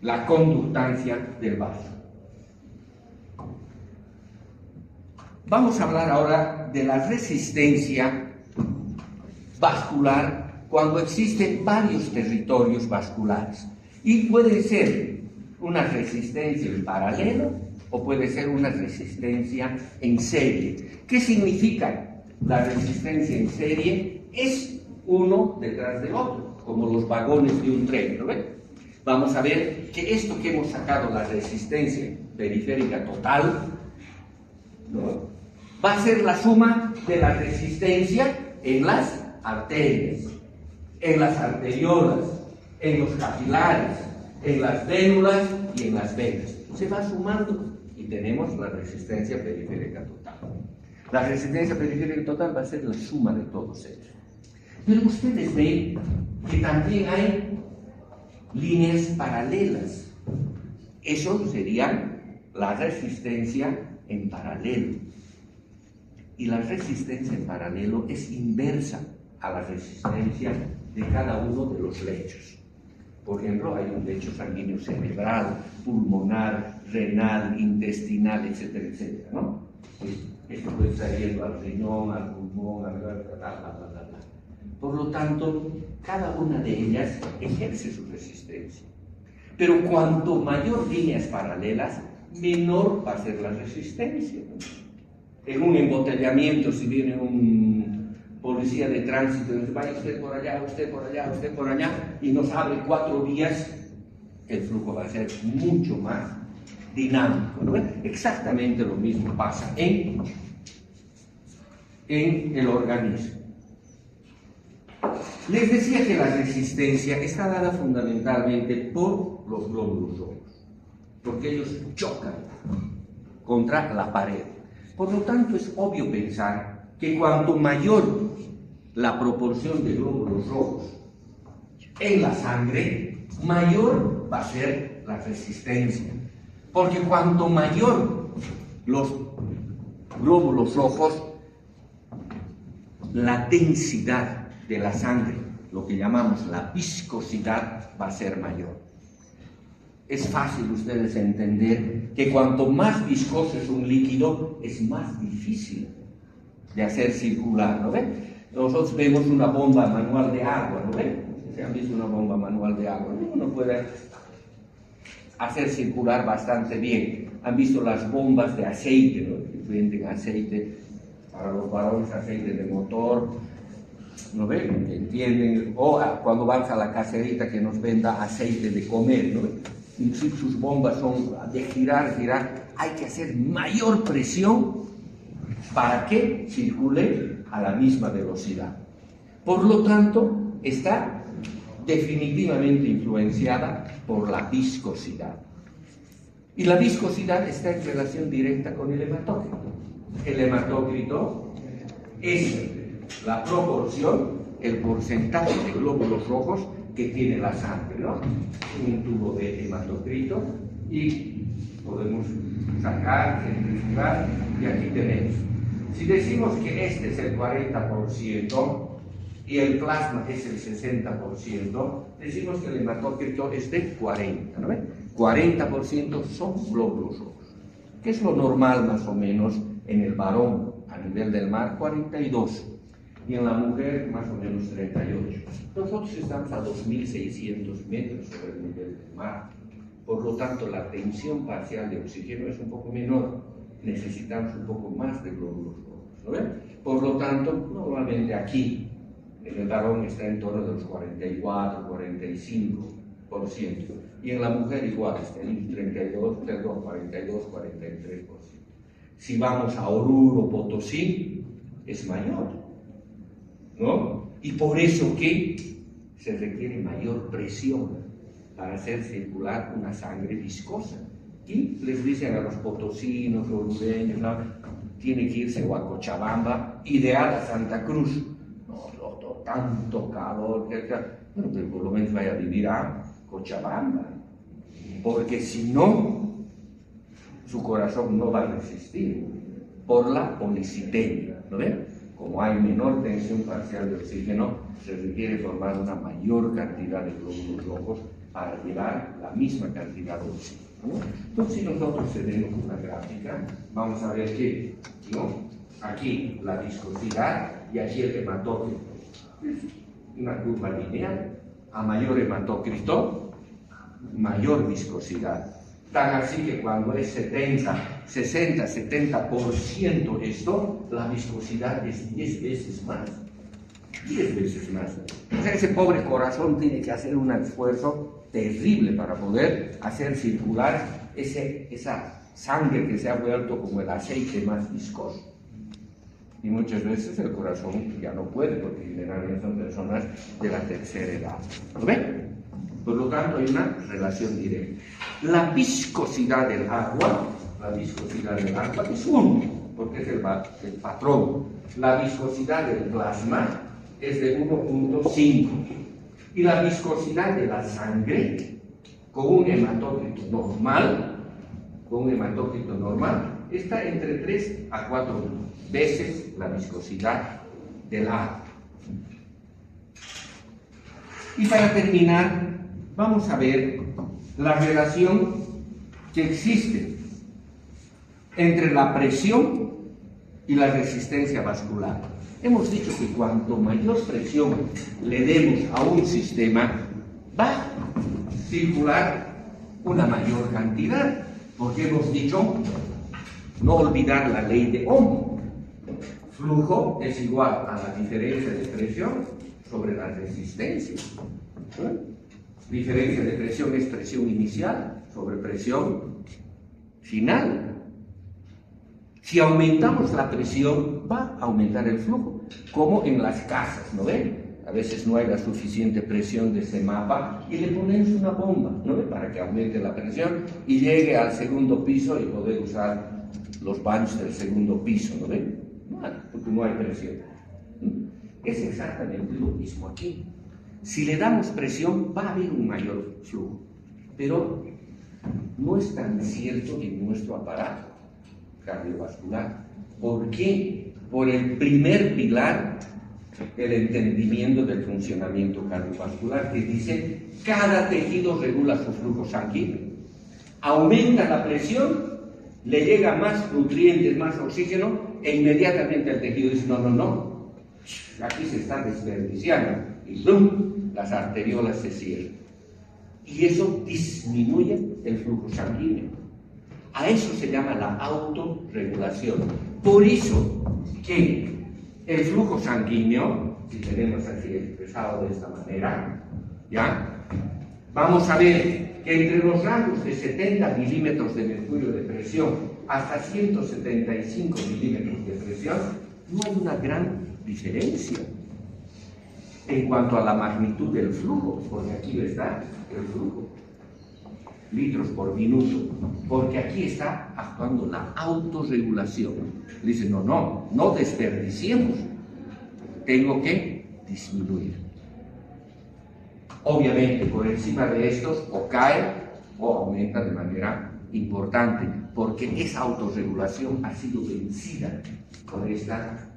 la conductancia del vaso. Vamos a hablar ahora de la resistencia vascular cuando existen varios territorios vasculares. Y puede ser una resistencia en paralelo o puede ser una resistencia en serie. ¿Qué significa la resistencia en serie? Es uno detrás del otro, como los vagones de un tren, ¿no ven? Vamos a ver que esto que hemos sacado, la resistencia periférica total, ¿no?, va a ser la suma de la resistencia en las arterias, en las arteriolas, en los capilares, en las vénulas y en las venas. Se va sumando y tenemos la resistencia periférica total. La resistencia periférica total va a ser la suma de todos ellos. Pero ustedes ven que también hay líneas paralelas. Eso sería la resistencia en paralelo. Y la resistencia en paralelo es inversa a la resistencia de cada uno de los lechos. Por ejemplo, hay un lecho sanguíneo cerebral, pulmonar, renal, intestinal, etcétera, etcétera, ¿no? Esto puede estar yendo al riñón, al pulmón, bla, bla, bla, bla. Por lo tanto, cada una de ellas ejerce su resistencia. Pero cuanto mayor líneas paralelas, menor va a ser la resistencia, ¿no? En un embotellamiento, si viene un policía de tránsito y dice, vaya usted por allá, usted por allá, usted por allá, y nos abre 4 vías, el flujo va a ser mucho más dinámico, ¿no? Exactamente lo mismo pasa en el organismo. Les decía que la resistencia está dada fundamentalmente por los glóbulos rojos, porque ellos chocan contra la pared. Por lo tanto, es obvio pensar que cuanto mayor la proporción de glóbulos rojos en la sangre, mayor va a ser la resistencia. Porque cuanto mayor los glóbulos rojos, la densidad de la sangre, lo que llamamos la viscosidad, va a ser mayor. Es fácil ustedes entender que cuanto más viscoso es un líquido, es más difícil de hacer circular, ¿no ven? Nosotros vemos una bomba manual de agua, ¿no ven? ¿Se han visto una bomba manual de agua? Uno puede hacer circular bastante bien. Han visto las bombas de aceite, ¿no? Que venden aceite para los varones, aceite de motor, ¿no ven? ¿Entienden? O cuando vamos a la caserita que nos venda aceite de comer, ¿no? Y si sus bombas son de girar, hay que hacer mayor presión para que circule a la misma velocidad. Por lo tanto, está definitivamente influenciada por la viscosidad. Y la viscosidad está en relación directa con el hematócrito. El hematócrito es la proporción, el porcentaje de glóbulos rojos que tiene la sangre, ¿no? Un tubo de hematocrito y podemos sacar, centrifugar, y aquí tenemos. Si decimos que este es el 40% y el plasma es el 60%, decimos que el hematócrito es de 40, ¿no ven? 40% son glóbulos rojos, que es lo normal más o menos en el varón a nivel del mar, 42, y en la mujer más o menos 38. Nosotros estamos a 2.600 metros sobre el nivel del mar, por lo tanto la tensión parcial de oxígeno es un poco menor, necesitamos un poco más de glóbulos rojos, ¿no ven? Por lo tanto, normalmente aquí en el varón está en torno de los 44, 45%, y en la mujer igual, está en 42, 43%. Si vamos a Oruro, Potosí, es mayor, ¿no? Y por eso que se requiere mayor presión para hacer circular una sangre viscosa. Y les dicen a los potosinos, orureños, ¿no? Tiene que irse o a Cochabamba, ideal a Santa Cruz. No, doctor, tanto calor, bueno, pero por lo menos vaya a vivir a Cochabamba, porque si no, su corazón no va a resistir por la policitemia, ¿no ven? Como hay menor tensión parcial de oxígeno, se requiere formar una mayor cantidad de glóbulos rojos para llevar la misma cantidad de oxígeno, ¿no? Entonces, si nosotros tenemos una gráfica, vamos a ver que, ¿no? Aquí la viscosidad y aquí el hematócrito. Es una curva lineal. A mayor hematócrito, mayor viscosidad. Tan así que cuando es 60-70% esto, la viscosidad es 10 veces más. 10 veces más. O sea, ese pobre corazón tiene que hacer un esfuerzo terrible para poder hacer circular esa sangre que se ha vuelto como el aceite más viscoso. Y muchas veces el corazón ya no puede, porque generalmente son personas de la tercera edad. ¿Lo ven? Por lo tanto, hay una relación directa. La viscosidad del agua es 1, porque es el patrón. La viscosidad del plasma es de 1.5. Y la viscosidad de la sangre, con un hematócrito normal, está entre 3 a 4 veces la viscosidad del agua. Y para terminar, vamos a ver la relación que existe entre la presión y la resistencia vascular. Hemos dicho que cuanto mayor presión le demos a un sistema, va a circular una mayor cantidad, porque hemos dicho no olvidar la ley de Ohm. Flujo es igual a la diferencia de presión sobre la resistencia. Diferencia de presión es presión inicial sobre presión final. Si aumentamos la presión, va a aumentar el flujo, como en las casas, ¿no ven? A veces no hay la suficiente presión de ese mapa y le ponemos una bomba, ¿no ven? Para que aumente la presión y llegue al segundo piso y poder usar los baños del segundo piso, ¿no ven? No, porque no hay presión. Es exactamente lo mismo aquí. Si le damos presión, va a haber un mayor flujo, pero no es tan cierto en nuestro aparato cardiovascular. ¿Por qué? Por el primer pilar el entendimiento del funcionamiento cardiovascular, que dice: cada tejido regula su flujo sanguíneo, aumenta la presión, le llega más nutrientes, más oxígeno, e inmediatamente el tejido dice: no, aquí se está desperdiciando, y ¡brum!, las arteriolas se cierran. Y eso disminuye el flujo sanguíneo. A eso se llama la autorregulación. Por eso que el flujo sanguíneo, si tenemos así expresado de esta manera, ¿ya? Vamos a ver que entre los rangos de 70 milímetros de mercurio de presión hasta 175 milímetros de presión, no hay una gran diferencia en cuanto a la magnitud del flujo, porque aquí está el flujo, litros por minuto, porque aquí está actuando la autorregulación. Dice: no desperdiciemos, tengo que disminuir. Obviamente, por encima de estos, o cae o aumenta de manera importante, porque esa autorregulación ha sido vencida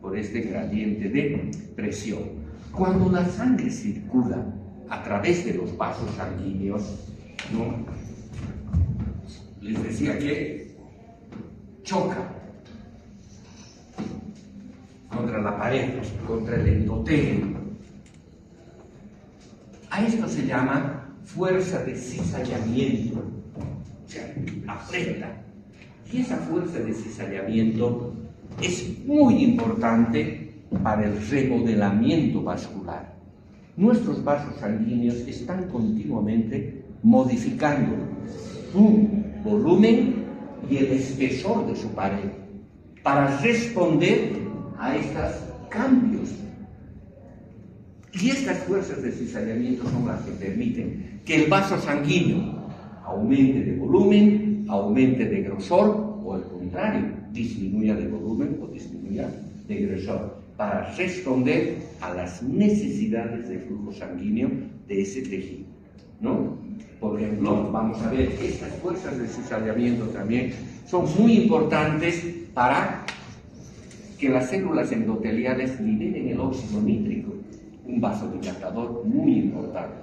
por este gradiente de presión. Cuando la sangre circula a través de los vasos sanguíneos, ¿no?, les decía que choca contra la pared, contra el endotelio. A esto se llama fuerza de cizallamiento, o sea, aprieta. Y esa fuerza de cizallamiento es muy importante para el remodelamiento vascular. Nuestros vasos sanguíneos están continuamente modificando su volumen y el espesor de su pared para responder a estos cambios. Y estas fuerzas de cizallamiento son las que permiten que el vaso sanguíneo aumente de volumen, aumente de grosor, o al contrario, disminuya de volumen o disminuya de grosor, para responder a las necesidades de flujo sanguíneo de ese tejido, ¿no? Por ejemplo, vamos a ver que estas fuerzas de cizallamiento también son muy importantes para que las células endoteliales liberen el óxido nítrico, un vasodilatador muy importante.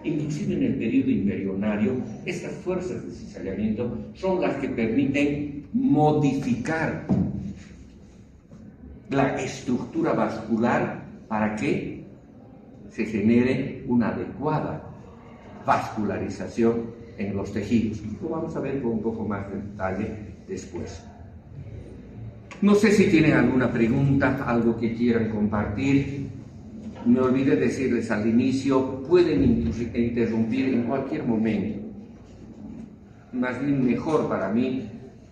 Inclusive en el periodo embrionario, estas fuerzas de cizallamiento son las que permiten modificar la estructura vascular para que se genere una adecuada vascularización en los tejidos. Lo vamos a ver con un poco más de detalle después. No sé si tienen alguna pregunta, algo que quieran compartir. Me olvidé decirles al inicio, pueden interrumpir en cualquier momento. Más bien mejor para mí,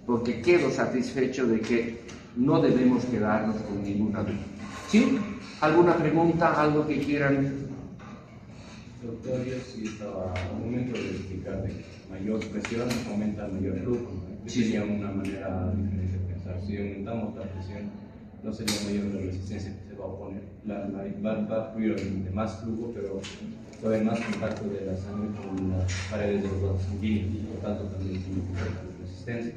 porque quedo satisfecho de que no debemos quedarnos con ninguna duda. ¿Sí? ¿Alguna pregunta, algo que quieran? Doctor, yo sí estaba al momento de explicar de mayor presión aumenta el mayor flujo, ¿no? Sí. Sería una manera diferente de pensar. Si aumentamos la presión, no sería mayor la resistencia que se va a oponer. Va a fluir de más flujo, pero va a haber más contacto de la sangre con las paredes de los vasos sanguíneos, y por lo tanto también significa resistencia.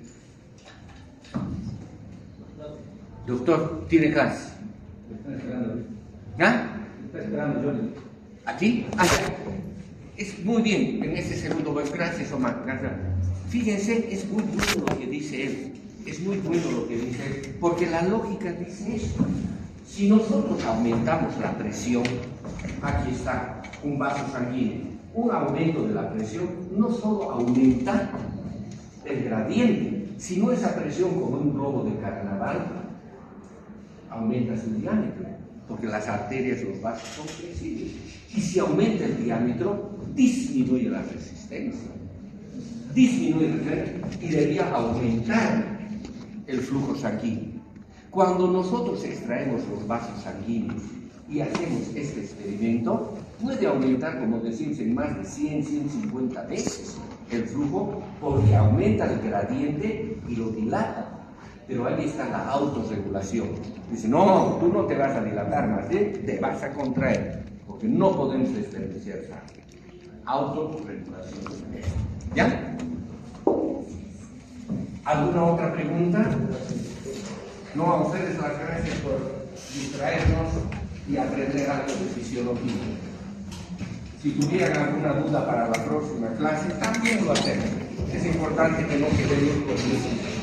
Doctor, ¿tiene clase? Están esperando. ¿Ya? Está esperando, Johnny. ¿Aquí? Ah, ya. Es muy bien, en ese segundo bloque. Gracias, Omar. Gracias. Fíjense, es muy bueno lo que dice él. Es muy bueno lo que dice él, porque la lógica dice esto. Si nosotros aumentamos la presión, aquí está, un vaso sanguíneo, un aumento de la presión no solo aumenta el gradiente, sino esa presión como un globo de carnaval aumenta su diámetro, porque las arterias, los vasos son flexibles. Y si aumenta el diámetro, disminuye la resistencia. Y debería aumentar el flujo sanguíneo. Cuando nosotros extraemos los vasos sanguíneos y hacemos este experimento, puede aumentar, como decimos, en más de 100, 150 veces el flujo, porque aumenta el gradiente y lo dilata. Pero ahí está la autorregulación. Dice: no, tú no te vas a dilatar más, te vas a contraer, porque no podemos desperdiciar sangre. Autorregulación. ¿Ya? ¿Alguna otra pregunta? No, a ustedes las gracias por distraernos y aprender algo de fisiología. Si tuvieran alguna duda para la próxima clase, también lo hacemos. Es importante que no quedemos con eso.